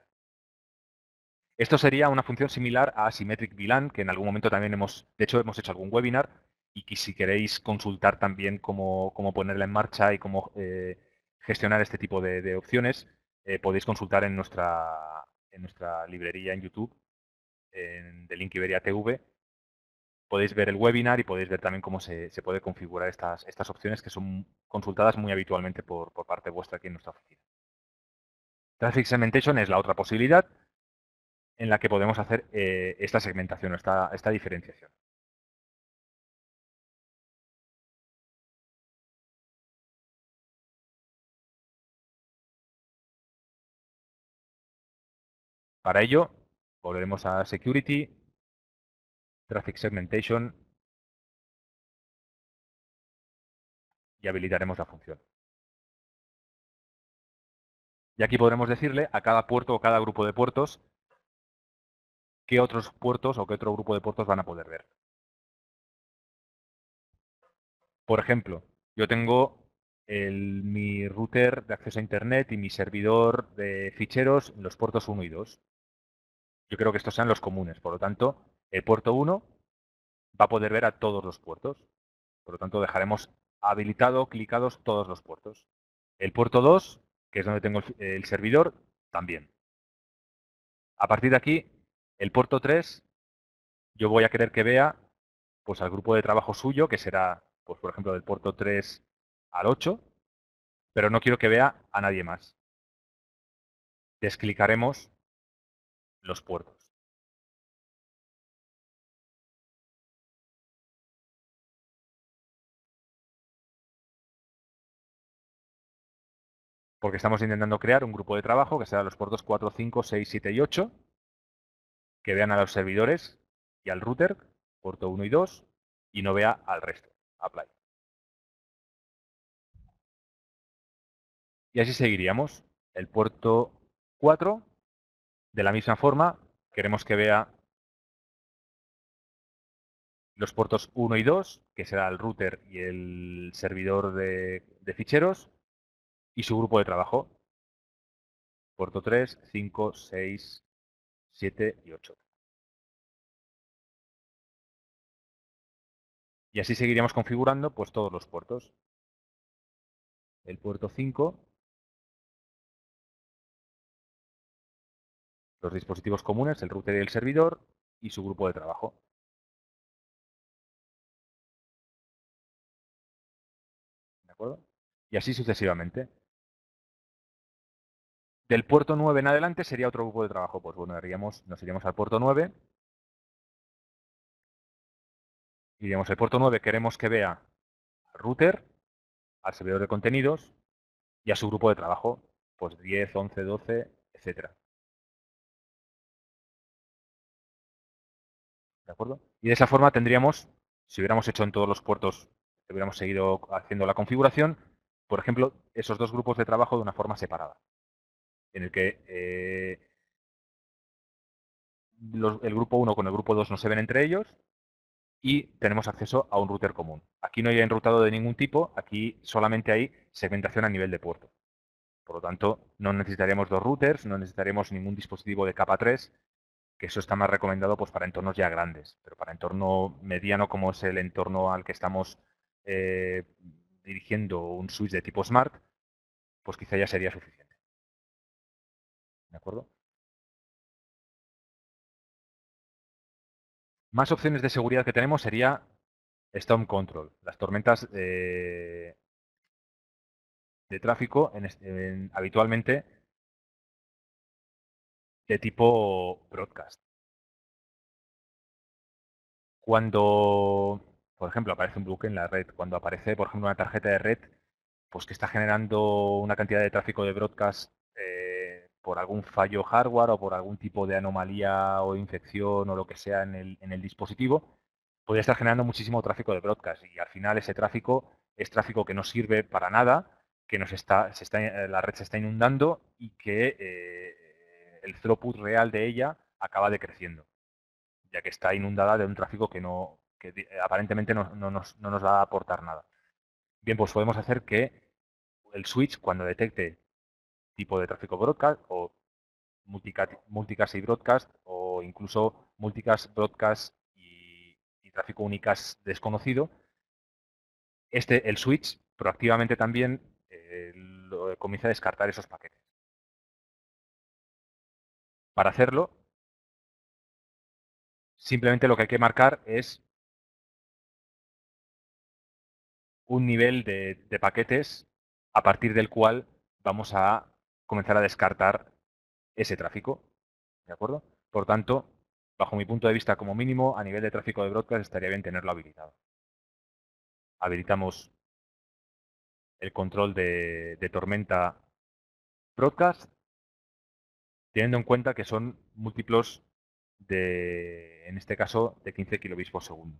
Esto sería una función similar a Symmetric VLAN, que en algún momento también de hecho, hemos hecho algún webinar, y que si queréis consultar también cómo ponerla en marcha y cómo gestionar este tipo de opciones, podéis consultar en nuestra librería en YouTube, de Link Iberia TV, podéis ver el webinar y podéis ver también cómo se puede configurar estas opciones que son consultadas muy habitualmente por parte vuestra aquí en nuestra oficina. Traffic Segmentation es la otra posibilidad en la que podemos hacer esta segmentación, esta diferenciación. Para ello, volveremos a Security, Traffic Segmentation y habilitaremos la función. Y aquí podremos decirle a cada puerto o cada grupo de puertos qué otros puertos o qué otro grupo de puertos van a poder ver. Por ejemplo, yo tengo mi router de acceso a Internet y mi servidor de ficheros en los puertos 1 y 2. Yo creo que estos sean los comunes. Por lo tanto, el puerto 1 va a poder ver a todos los puertos. Por lo tanto, dejaremos habilitado, clicados todos los puertos. El puerto 2, que es donde tengo el servidor, también. A partir de aquí, el puerto 3, yo voy a querer que vea pues, al grupo de trabajo suyo, que será, pues, por ejemplo, del puerto 3 al 8, pero no quiero que vea a nadie más. Desclicaremos los puertos. Porque estamos intentando crear un grupo de trabajo que será los puertos 4, 5, 6, 7 y 8, que vean a los servidores y al router, puerto 1 y 2, y no vea al resto. Apply. Y así seguiríamos. El puerto 4, de la misma forma, queremos que vea los puertos 1 y 2, que será el router y el servidor de ficheros, y su grupo de trabajo. Puerto 3, 5, 6, 7 y 8. Y así seguiríamos configurando pues, todos los puertos. El puerto 5, los dispositivos comunes, el router y el servidor, y su grupo de trabajo. ¿De acuerdo? Y así sucesivamente. Del puerto 9 en adelante sería otro grupo de trabajo. Pues bueno, nos iríamos al puerto 9. Iríamos al puerto 9, queremos que vea al router, al servidor de contenidos y a su grupo de trabajo. Pues 10, 11, 12, etcétera. ¿De acuerdo? Y de esa forma tendríamos, si hubiéramos hecho en todos los puertos, si hubiéramos seguido haciendo la configuración, por ejemplo, esos dos grupos de trabajo de una forma separada, en el que el grupo 1 con el grupo 2 no se ven entre ellos y tenemos acceso a un router común. Aquí no hay enrutado de ningún tipo, aquí solamente hay segmentación a nivel de puerto. Por lo tanto, no necesitaríamos dos routers, no necesitaríamos ningún dispositivo de capa 3, que eso está más recomendado pues, para entornos ya grandes, pero para entorno mediano como es el entorno al que estamos eh, dirigiendo un switch de tipo Smart, pues quizá ya sería suficiente. ¿De acuerdo? Más opciones de seguridad que tenemos sería Storm Control, las tormentas de tráfico habitualmente de tipo broadcast. Cuando, por ejemplo, aparece un bloque en la red, cuando aparece, por ejemplo, una tarjeta de red, pues que está generando una cantidad de tráfico de broadcast por algún fallo hardware o por algún tipo de anomalía o infección o lo que sea en el dispositivo, podría estar generando muchísimo tráfico de broadcast y al final ese tráfico es tráfico que no sirve para nada, que la red se está inundando y que el throughput real de ella acaba decreciendo, ya que está inundada de un tráfico que aparentemente no nos va a aportar nada. Bien, pues podemos hacer que el switch, cuando detecte tipo de tráfico broadcast o multicast y broadcast o incluso multicast, broadcast y tráfico unicast desconocido, el switch proactivamente también comienza a descartar esos paquetes. Para hacerlo, simplemente lo que hay que marcar es un nivel de paquetes a partir del cual vamos a comenzar a descartar ese tráfico. ¿De acuerdo? Por tanto, bajo mi punto de vista, como mínimo, a nivel de tráfico de broadcast estaría bien tenerlo habilitado. Habilitamos el control de tormenta broadcast, teniendo en cuenta que son múltiplos en este caso, de 15 kilobits por segundo.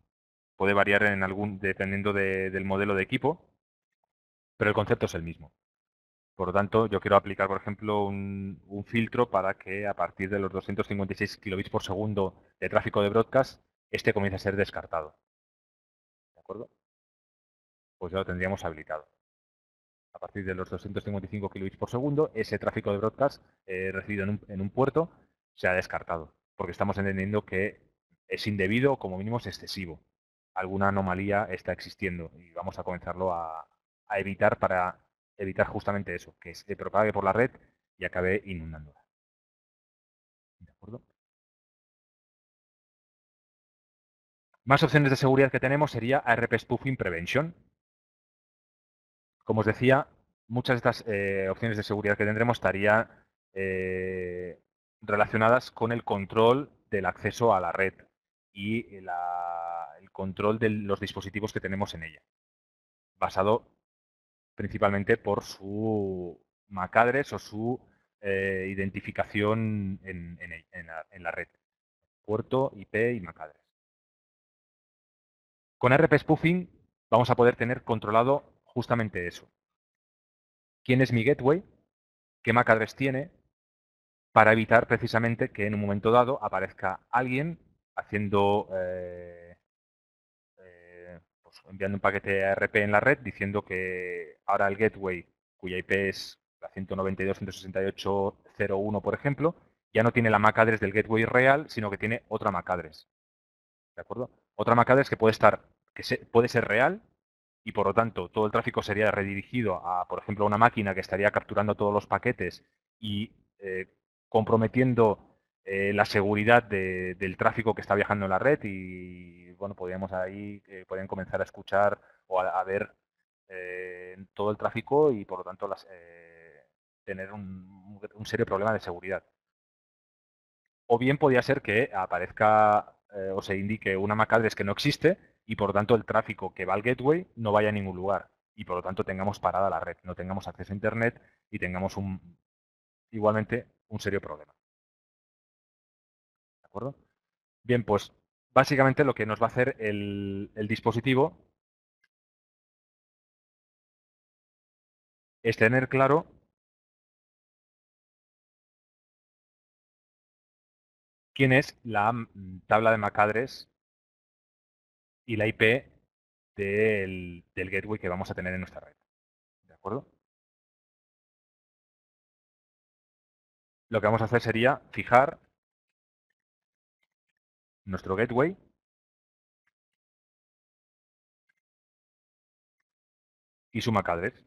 Puede variar dependiendo del modelo de equipo, pero el concepto es el mismo. Por lo tanto, yo quiero aplicar, por ejemplo, un filtro para que a partir de los 256 kilobits por segundo de tráfico de broadcast, este comience a ser descartado. ¿De acuerdo? Pues ya lo tendríamos habilitado. A partir de los 255 kilobits por segundo, ese tráfico de broadcast recibido en un puerto se ha descartado, porque estamos entendiendo que es indebido o como mínimo es excesivo. Alguna anomalía está existiendo y vamos a comenzarlo a evitar para evitar justamente eso, que se propague por la red y acabe inundándola. ¿De acuerdo? Más opciones de seguridad que tenemos sería ARP Spoofing Prevention. Como os decía, muchas de estas opciones de seguridad que tendremos estarían relacionadas con el control del acceso a la red y el control de los dispositivos que tenemos en ella, basado principalmente por su MAC address o su identificación en la red, puerto, IP y MAC address. Con RP Spoofing vamos a poder tener controlado justamente eso. ¿Quién es mi gateway? ¿Qué MAC address tiene? Para evitar precisamente que en un momento dado aparezca alguien haciendo, pues, enviando un paquete ARP en la red diciendo que ahora el gateway, cuya IP es la 192.168.0.1, por ejemplo, ya no tiene la MAC address del gateway real, sino que tiene otra MAC address. ¿De acuerdo? Otra MAC address que puede ser real y por lo tanto todo el tráfico sería redirigido a, por ejemplo, una máquina que estaría capturando todos los paquetes y comprometiendo la seguridad del tráfico que está viajando en la red y, bueno, podríamos ahí, podrían comenzar a escuchar o a ver todo el tráfico y, por lo tanto, tener un serio problema de seguridad. O bien podría ser que aparezca o se indique una MAC address que no existe y por lo tanto el tráfico que va al gateway no vaya a ningún lugar y por lo tanto tengamos parada la red, no tengamos acceso a Internet y tengamos igualmente un serio problema. ¿De acuerdo? Bien, pues básicamente lo que nos va a hacer el dispositivo es tener claro quién es la tabla de MAC address y la IP del gateway que vamos a tener en nuestra red. ¿De acuerdo? Lo que vamos a hacer sería fijar nuestro gateway y su MAC address.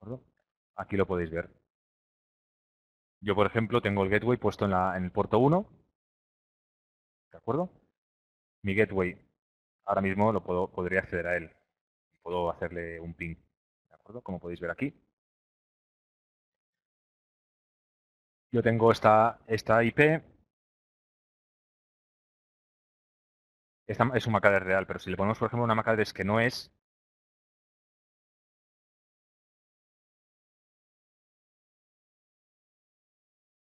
¿De acuerdo? Aquí lo podéis ver. Yo, por ejemplo, tengo el gateway puesto en el puerto 1. ¿De acuerdo? Mi gateway, ahora mismo podría acceder a él. Puedo hacerle un ping. ¿De acuerdo? Como podéis ver aquí. Yo tengo esta IP. Esta es un MAC address real, pero si le ponemos, por ejemplo, una MAC address que no es,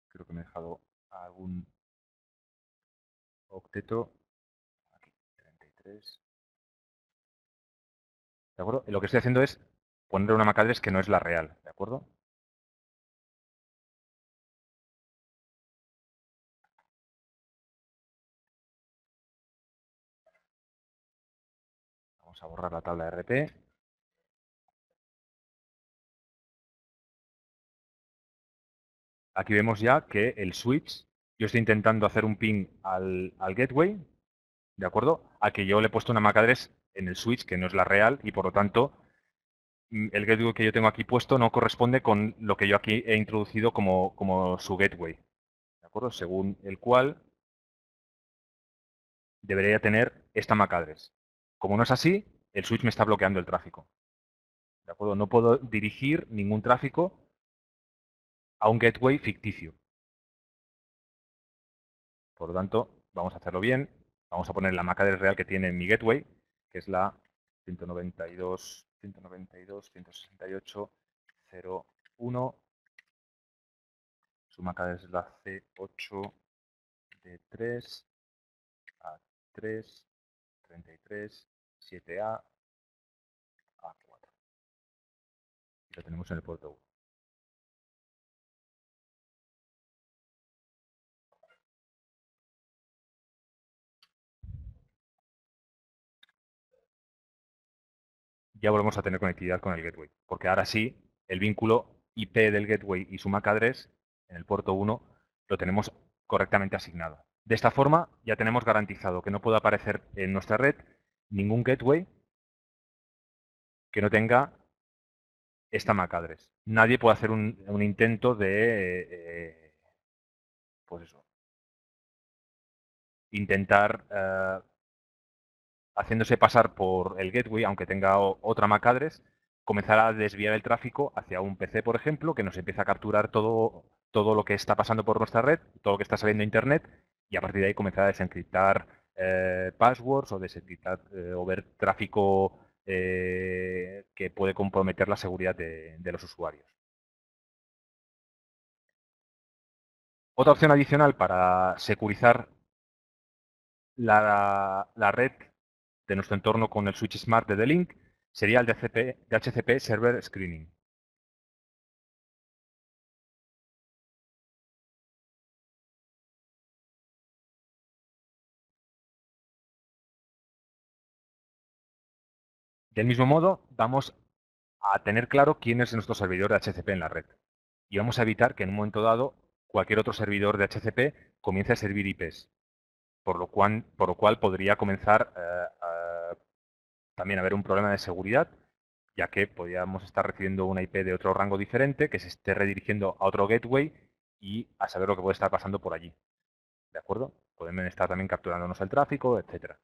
creo que me he dejado algún octeto. Aquí, 33. ¿De acuerdo? Y lo que estoy haciendo es poner una MAC address que no es la real. ¿De acuerdo? Vamos a borrar la tabla de RP. aquí vemos ya que el switch, yo estoy intentando hacer un ping al gateway, ¿de acuerdo? A que yo le he puesto una MAC address en el switch, que no es la real, y por lo tanto, el gateway que yo tengo aquí puesto no corresponde con lo que yo aquí he introducido como su gateway, ¿de acuerdo? Según el cual debería tener esta MAC address. Como no es así, el switch me está bloqueando el tráfico, ¿de acuerdo? No puedo dirigir ningún tráfico a un gateway ficticio. Por lo tanto, vamos a hacerlo bien. Vamos a poner la MAC address real que tiene mi gateway, que es la 192.168.0.1. Su MAC address es la C8D3 A3 33 7A A4. Y lo tenemos en el puerto 1. Ya volvemos a tener conectividad con el gateway, porque ahora sí, el vínculo IP del gateway y su MAC address en el puerto 1 lo tenemos correctamente asignado. De esta forma ya tenemos garantizado que no puede aparecer en nuestra red ningún gateway que no tenga esta MAC address. Nadie puede hacer un intento de, pues eso, intentar haciéndose pasar por el gateway, aunque tenga otra MAC address, comenzar a desviar el tráfico hacia un PC, por ejemplo, que nos empieza a capturar todo lo que está pasando por nuestra red, todo lo que está saliendo a Internet, y a partir de ahí comenzar a desencriptar passwords o desencriptar o ver tráfico que puede comprometer la seguridad de los usuarios. Otra opción adicional para securizar la red de nuestro entorno con el switch smart de D-Link sería el DHCP Server Screening. Del mismo modo, vamos a tener claro quién es nuestro servidor de HCP en la red. Y vamos a evitar que en un momento dado cualquier otro servidor de HCP comience a servir IPs, por lo cual podría comenzar también a haber un problema de seguridad, ya que podríamos estar recibiendo una IP de otro rango diferente que se esté redirigiendo a otro gateway y a saber lo que puede estar pasando por allí. ¿De acuerdo? Pueden estar también capturándonos el tráfico, etcétera.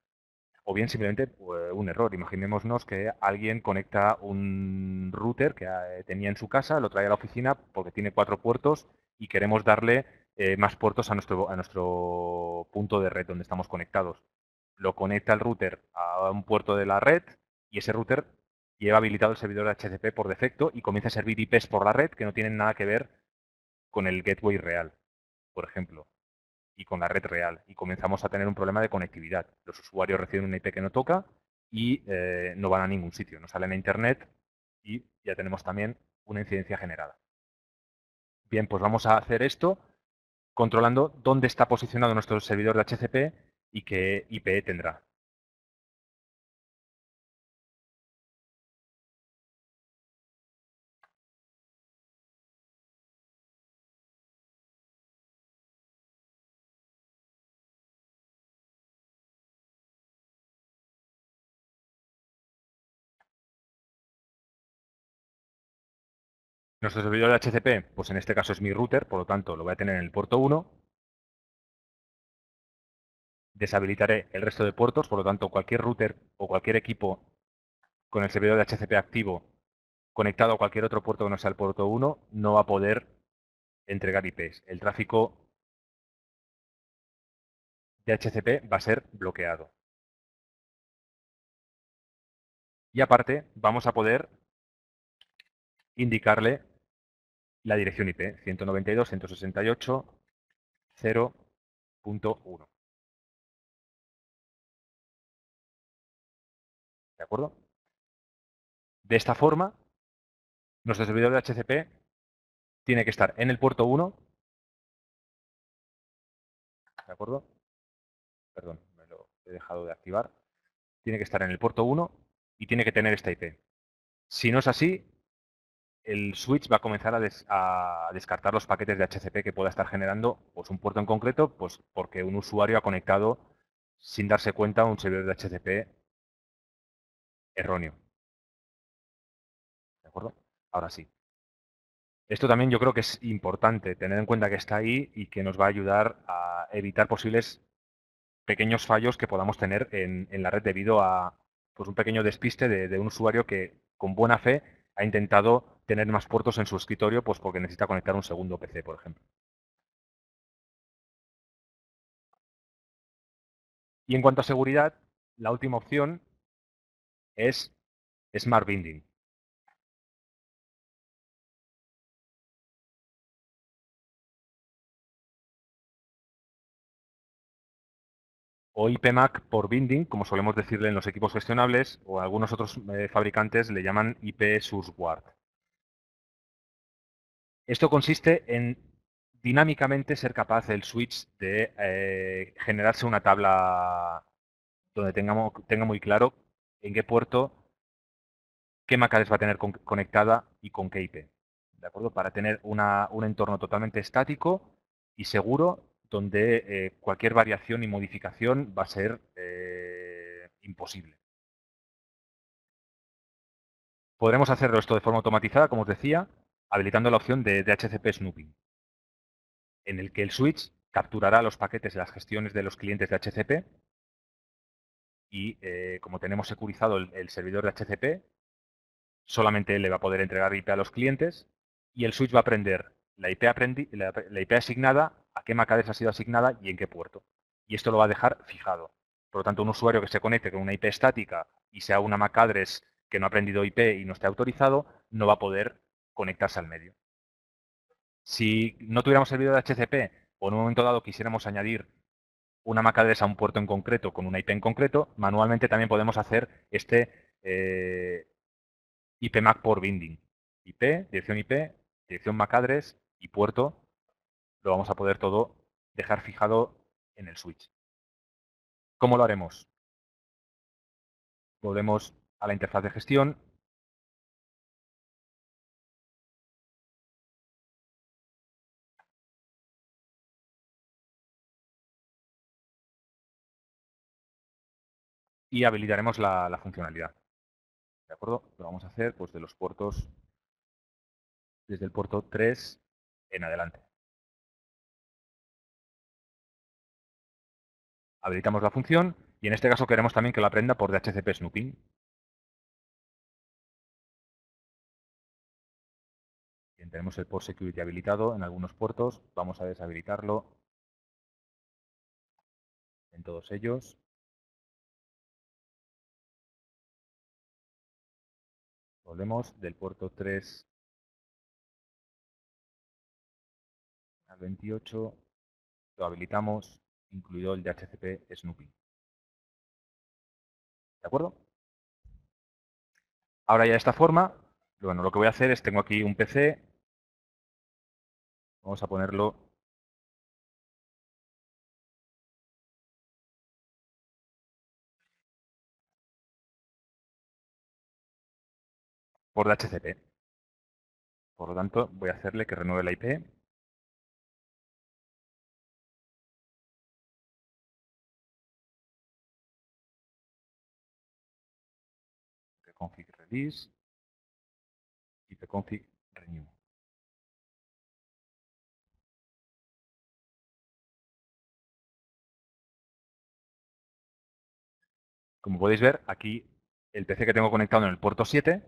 O bien simplemente un error. Imaginémonos que alguien conecta un router que tenía en su casa, lo trae a la oficina porque tiene 4 puertos y queremos darle más puertos a nuestro punto de red donde estamos conectados. Lo conecta el router a un puerto de la red y ese router lleva habilitado el servidor de HCP por defecto y comienza a servir IPs por la red que no tienen nada que ver con el gateway real, por ejemplo, y con la red real. Y comenzamos a tener un problema de conectividad. Los usuarios reciben una IP que no toca y no van a ningún sitio, no salen a Internet y ya tenemos también una incidencia generada. Bien, pues vamos a hacer esto controlando dónde está posicionado nuestro servidor de HCP y qué IP tendrá. Nuestro servidor de HCP, pues en este caso es mi router, por lo tanto lo voy a tener en el puerto 1. Deshabilitaré el resto de puertos, por lo tanto cualquier router o cualquier equipo con el servidor de HCP activo conectado a cualquier otro puerto que no sea el puerto 1 no va a poder entregar IPs. El tráfico de HCP va a ser bloqueado. Y aparte vamos a poder indicarle la dirección IP 192.168.0.1. ¿De acuerdo? De esta forma, nuestro servidor de HCP tiene que estar en el puerto 1, ¿de acuerdo? Perdón, me lo he dejado de activar. Tiene que estar en el puerto 1 y tiene que tener esta IP. Si no es así, el switch va a comenzar a descartar los paquetes de HCP que pueda estar generando pues, un puerto en concreto, pues porque un usuario ha conectado sin darse cuenta un servidor de HCP erróneo. ¿De acuerdo? Ahora sí. Esto también yo creo que es importante tener en cuenta que está ahí y que nos va a ayudar a evitar posibles pequeños fallos que podamos tener en la red debido a pues, un pequeño despiste de un usuario que con buena fe ha intentado tener más puertos en su escritorio pues porque necesita conectar un segundo PC, por ejemplo. Y en cuanto a seguridad, la última opción es Smart Binding. O IPMAC por binding, como solemos decirle en los equipos gestionables, o algunos otros fabricantes le llaman IP Source Guard. Esto consiste en dinámicamente ser capaz el switch de generarse una tabla donde tenga muy claro en qué puerto, qué MAC address va a tener conectada y con qué IP. ¿De acuerdo? Para tener un entorno totalmente estático y seguro donde cualquier variación y modificación va a ser imposible. Podremos hacerlo esto de forma automatizada, como os decía, habilitando la opción de DHCP Snooping, en el que el switch capturará los paquetes de las gestiones de los clientes de HCP y como tenemos securizado el servidor de HCP, solamente él le va a poder entregar IP a los clientes y el switch va a aprender la IP asignada, a qué MAC address ha sido asignada y en qué puerto. Y esto lo va a dejar fijado. Por lo tanto, un usuario que se conecte con una IP estática y sea una MAC address que no ha aprendido IP y no esté autorizado, no va a poder conectarse al medio. Si no tuviéramos servidor de HCP o en un momento dado quisiéramos añadir una MAC address a un puerto en concreto con una IP en concreto, manualmente también podemos hacer este IPMAC por binding. IP, dirección MAC address y puerto lo vamos a poder todo dejar fijado en el switch. ¿Cómo lo haremos? Volvemos a la interfaz de gestión. Y habilitaremos la funcionalidad. ¿De acuerdo? Lo vamos a hacer pues, de los puertos, desde el puerto 3 en adelante. Habilitamos la función y en este caso queremos también que lo aprenda por DHCP Snooping. Bien, tenemos el port security habilitado en algunos puertos. Vamos a deshabilitarlo en todos ellos. Volvemos del puerto 3 al 28. Lo habilitamos, incluido el DHCP Snooping. ¿De acuerdo? Ahora ya de esta forma, bueno, lo que voy a hacer es, tengo aquí un PC. Vamos a ponerlo por DHCP. Por lo tanto, voy a hacerle que renueve la IP. Ipconfig release, ipconfig renew. Como podéis ver, aquí el PC que tengo conectado en el puerto 7,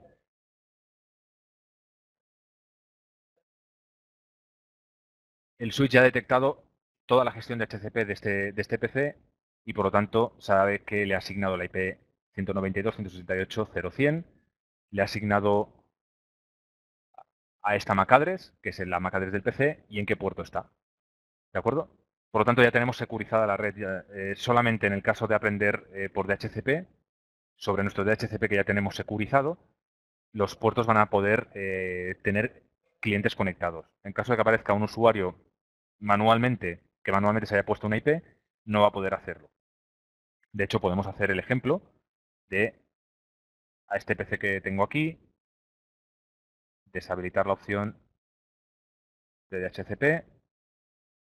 el switch ya ha detectado toda la gestión de HCP de este PC y por lo tanto sabe que le ha asignado la IP 192.168.0.100, le ha asignado a esta MAC address, que es la MAC address del PC, y en qué puerto está. ¿De acuerdo? Por lo tanto, ya tenemos securizada la red. Solamente en el caso de aprender por DHCP, sobre nuestro DHCP que ya tenemos securizado, los puertos van a poder tener clientes conectados. En caso de que aparezca un usuario manualmente, que manualmente se haya puesto una IP, no va a poder hacerlo. De hecho, podemos hacer el ejemplo de a este PC que tengo aquí, deshabilitar la opción de DHCP,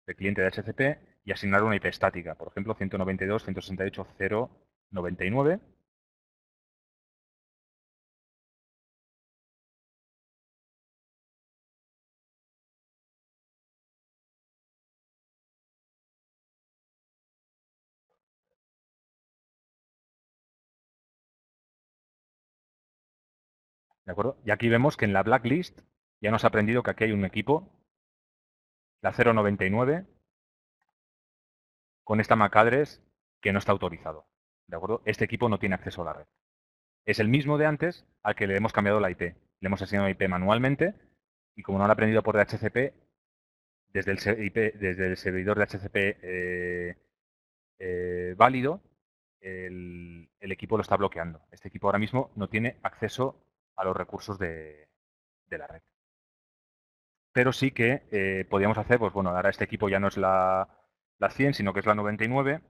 de cliente de DHCP, y asignar una IP estática, por ejemplo, 192.168.0.99. ¿De acuerdo? Y aquí vemos que en la blacklist ya nos ha aprendido que aquí hay un equipo, la 099, con esta MAC address que no está autorizado. ¿De acuerdo? Este equipo no tiene acceso a la red. Es el mismo de antes al que le hemos cambiado la IP. Le hemos asignado la IP manualmente y como no lo ha aprendido por DHCP, desde el servidor de DHCP válido, el equipo lo está bloqueando. Este equipo ahora mismo no tiene acceso a los recursos de la red. Pero sí que podríamos hacer, pues bueno, ahora este equipo ya no es la 100, sino que es la 99,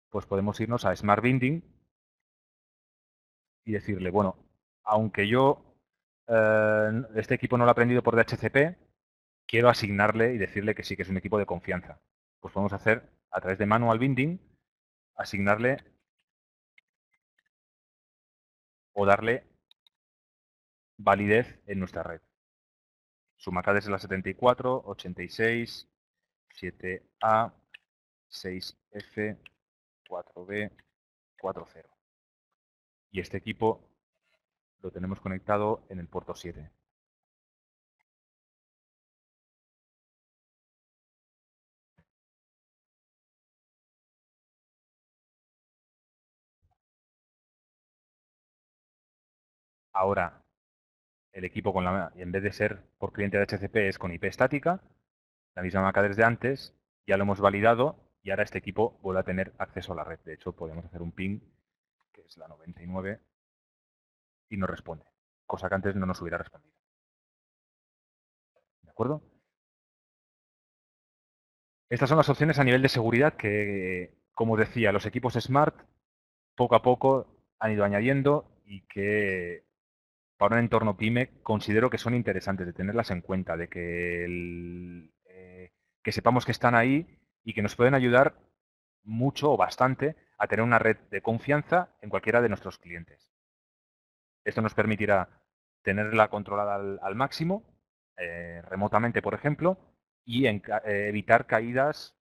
pues podemos irnos a Smart Binding y decirle, bueno, aunque yo este equipo no lo he aprendido por DHCP, quiero asignarle y decirle que sí, que es un equipo de confianza. Pues podemos hacer, a través de Manual Binding, asignarle o darle validez en nuestra red. Su MAC address es la 74, 86, 7A, 6F, 4B, 40. Y este equipo lo tenemos conectado en el puerto 7. Ahora, el equipo en vez de ser por cliente de DHCP es con IP estática, la misma MAC address de antes, ya lo hemos validado y ahora este equipo vuelve a tener acceso a la red. De hecho, podemos hacer un ping, que es la 99, y nos responde, cosa que antes no nos hubiera respondido. ¿De acuerdo? Estas son las opciones a nivel de seguridad que, como os decía, los equipos Smart poco a poco han ido añadiendo y que para un entorno PyME considero que son interesantes de tenerlas en cuenta, de que sepamos que están ahí y que nos pueden ayudar mucho o bastante a tener una red de confianza en cualquiera de nuestros clientes. Esto nos permitirá tenerla controlada al máximo, remotamente, por ejemplo, y evitar caídas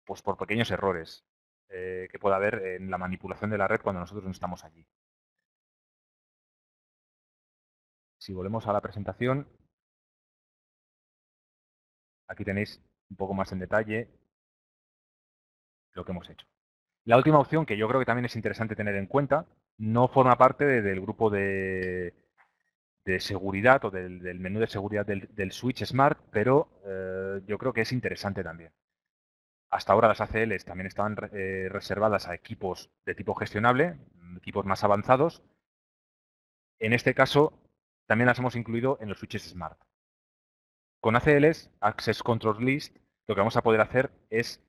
pues, por pequeños errores que pueda haber en la manipulación de la red cuando nosotros no estamos allí. Si volvemos a la presentación, aquí tenéis un poco más en detalle lo que hemos hecho. La última opción, que yo creo que también es interesante tener en cuenta, no forma parte del grupo de seguridad o del menú de seguridad del Switch Smart, pero yo creo que es interesante también. Hasta ahora las ACLs también estaban reservadas a equipos de tipo gestionable, equipos más avanzados. En este caso, también las hemos incluido en los switches Smart. Con ACLs, Access Control List, lo que vamos a poder hacer es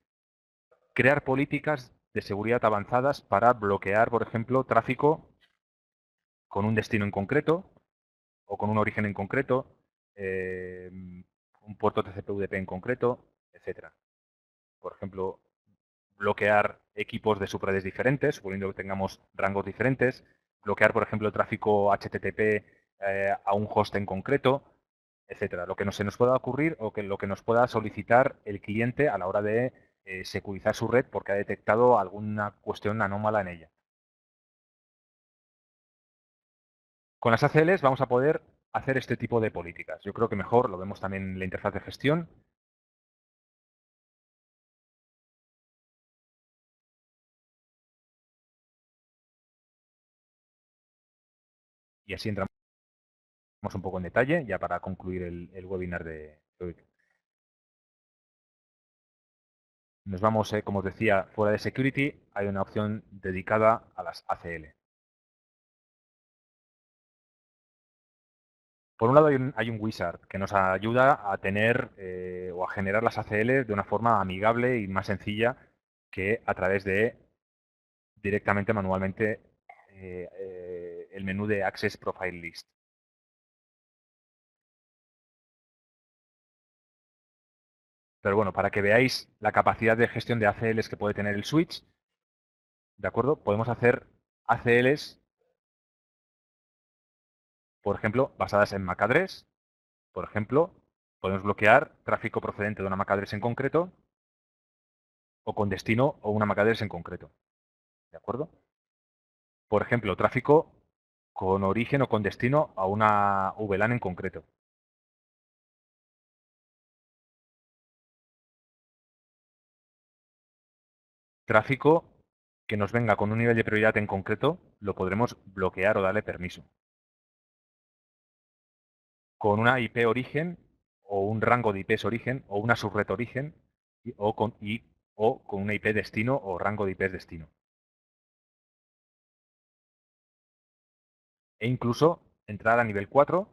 crear políticas de seguridad avanzadas para bloquear, por ejemplo, tráfico con un destino en concreto o con un origen en concreto, un puerto TCP/UDP en concreto, etcétera. Por ejemplo, bloquear equipos de subredes diferentes, suponiendo que tengamos rangos diferentes, bloquear, por ejemplo, el tráfico HTTP a un host en concreto, etcétera. Lo que no se nos pueda ocurrir o que lo que nos pueda solicitar el cliente a la hora de securizar su red porque ha detectado alguna cuestión anómala en ella. Con las ACLs vamos a poder hacer este tipo de políticas. Yo creo que mejor lo vemos también en la interfaz de gestión. Y así entramos un poco en detalle, ya para concluir el webinar de hoy. Nos vamos, como os decía, fuera de Security, hay una opción dedicada a las ACL. Por un lado hay un wizard que nos ayuda a tener o a generar las ACL de una forma amigable y más sencilla que a través de directamente manualmente el menú de Access Profile List. Pero bueno, para que veáis la capacidad de gestión de ACLs que puede tener el switch, ¿de acuerdo? Podemos hacer ACLs, por ejemplo, basadas en MAC address. Por ejemplo, podemos bloquear tráfico procedente de una MAC address en concreto o con destino o una MAC address en concreto. ¿De acuerdo? Por ejemplo, tráfico con origen o con destino a una VLAN en concreto. Tráfico que nos venga con un nivel de prioridad en concreto, lo podremos bloquear o darle permiso. Con una IP origen o un rango de IPs origen o una subred origen o con una IP destino o rango de IPs destino. E incluso entrar a nivel 4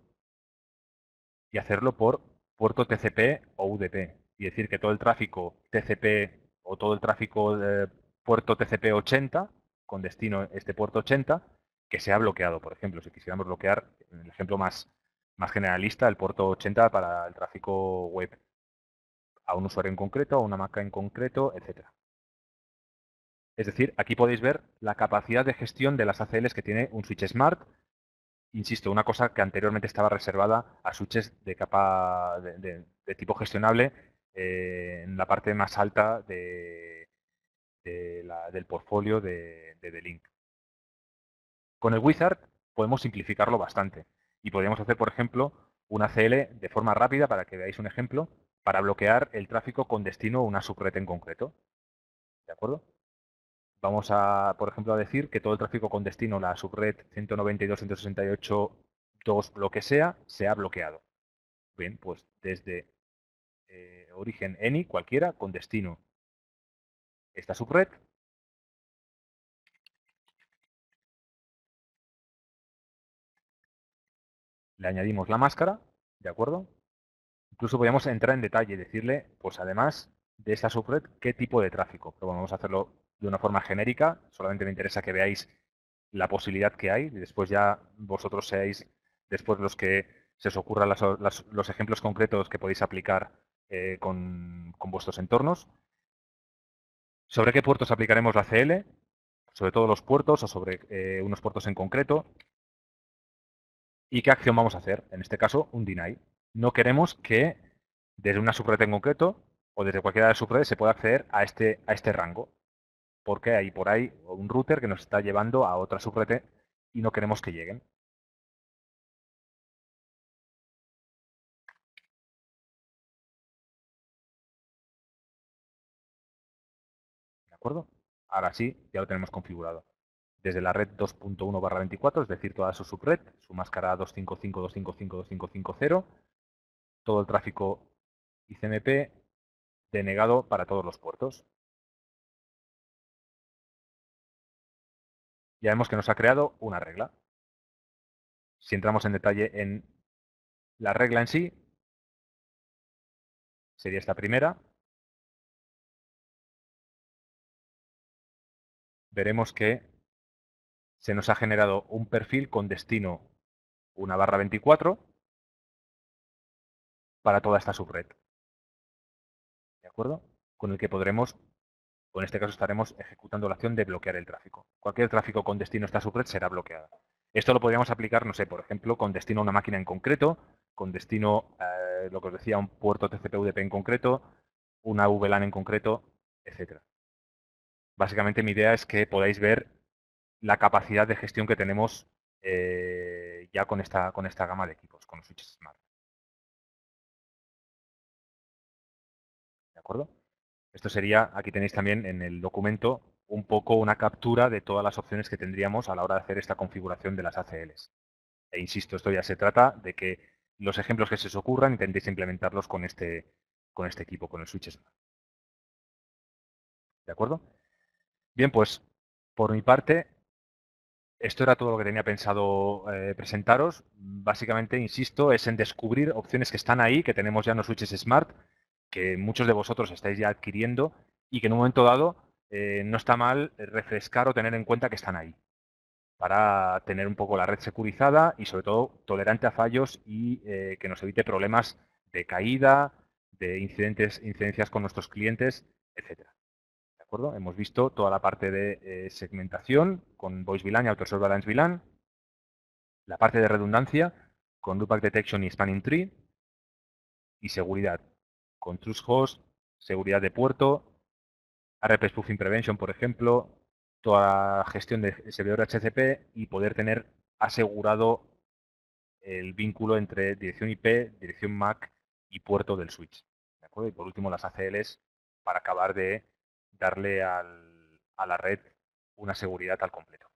y hacerlo por puerto TCP o UDP. Y decir que todo el tráfico TCP o todo el tráfico de puerto TCP 80, con destino este puerto 80, que sea bloqueado. Por ejemplo, si quisiéramos bloquear, en el ejemplo más generalista, el puerto 80 para el tráfico web a un usuario en concreto, a una marca en concreto, etc. Es decir, aquí podéis ver la capacidad de gestión de las ACLs que tiene un switch Smart. Insisto, una cosa que anteriormente estaba reservada a switches de capa de tipo gestionable en la parte más alta del portfolio de D-Link. Con el Wizard podemos simplificarlo bastante y podríamos hacer, por ejemplo, una ACL de forma rápida, para que veáis un ejemplo, para bloquear el tráfico con destino a una subred en concreto. ¿De acuerdo? Vamos a, por ejemplo, a decir que todo el tráfico con destino a la subred 192.168.2, lo que sea bloqueado. Bien, pues desde origen any, cualquiera, con destino esta subred, le añadimos la máscara, ¿de acuerdo? Incluso podríamos entrar en detalle y decirle, pues además de esta subred, qué tipo de tráfico. Pero bueno, vamos a hacerlo de una forma genérica. Solamente me interesa que veáis la posibilidad que hay y después ya vosotros seáis después los que se os ocurran los ejemplos concretos que podéis aplicar con vuestros entornos. ¿Sobre qué puertos aplicaremos la CL? Sobre todos los puertos o sobre unos puertos en concreto. ¿Y qué acción vamos a hacer? En este caso, un deny. No queremos que desde una subred en concreto o desde cualquiera de las subredes se pueda acceder a este rango, porque hay por ahí un router que nos está llevando a otra subred y no queremos que lleguen. ¿De acuerdo? Ahora sí, ya lo tenemos configurado. Desde la red 2.1/24, es decir, toda su subred, su máscara 255.255.255.0, todo el tráfico ICMP denegado para todos los puertos. Ya vemos que nos ha creado una regla. Si entramos en detalle en la regla en sí, sería esta primera. Veremos que se nos ha generado un perfil con destino 1/24 para toda esta subred. ¿De acuerdo? Con el que podremos, o en este caso estaremos ejecutando la acción de bloquear el tráfico. Cualquier tráfico con destino a esta subred será bloqueada. Esto lo podríamos aplicar, no sé, por ejemplo, con destino a una máquina en concreto, con destino, lo que os decía, a un puerto TCP/UDP en concreto, una VLAN en concreto, etc. Básicamente mi idea es que podáis ver la capacidad de gestión que tenemos ya con esta gama de equipos, con los switches Smart. ¿De acuerdo? Esto sería, aquí tenéis también en el documento, un poco una captura de todas las opciones que tendríamos a la hora de hacer esta configuración de las ACLs. E insisto, esto ya se trata de que los ejemplos que se os ocurran intentéis implementarlos con este equipo, con el switch Smart. ¿De acuerdo? Bien, pues por mi parte, esto era todo lo que tenía pensado presentaros. Básicamente, insisto, es en descubrir opciones que están ahí, que tenemos ya en los switches Smart, que muchos de vosotros estáis ya adquiriendo y que en un momento dado no está mal refrescar o tener en cuenta que están ahí, para tener un poco la red securizada y sobre todo tolerante a fallos y que nos evite problemas de caída, de incidencias con nuestros clientes, etcétera. ¿De acuerdo? Hemos visto toda la parte de segmentación con Voice VLAN y Auto Surveillance VLAN, la parte de redundancia con Loopback Detection y Spanning Tree, y seguridad con Trust Host, seguridad de puerto, RP Spoofing Prevention, por ejemplo, toda la gestión de servidor HCP y poder tener asegurado el vínculo entre dirección IP, dirección MAC y puerto del switch. ¿De acuerdo? Y por último las ACLs para acabar de darle a la red una seguridad al completo.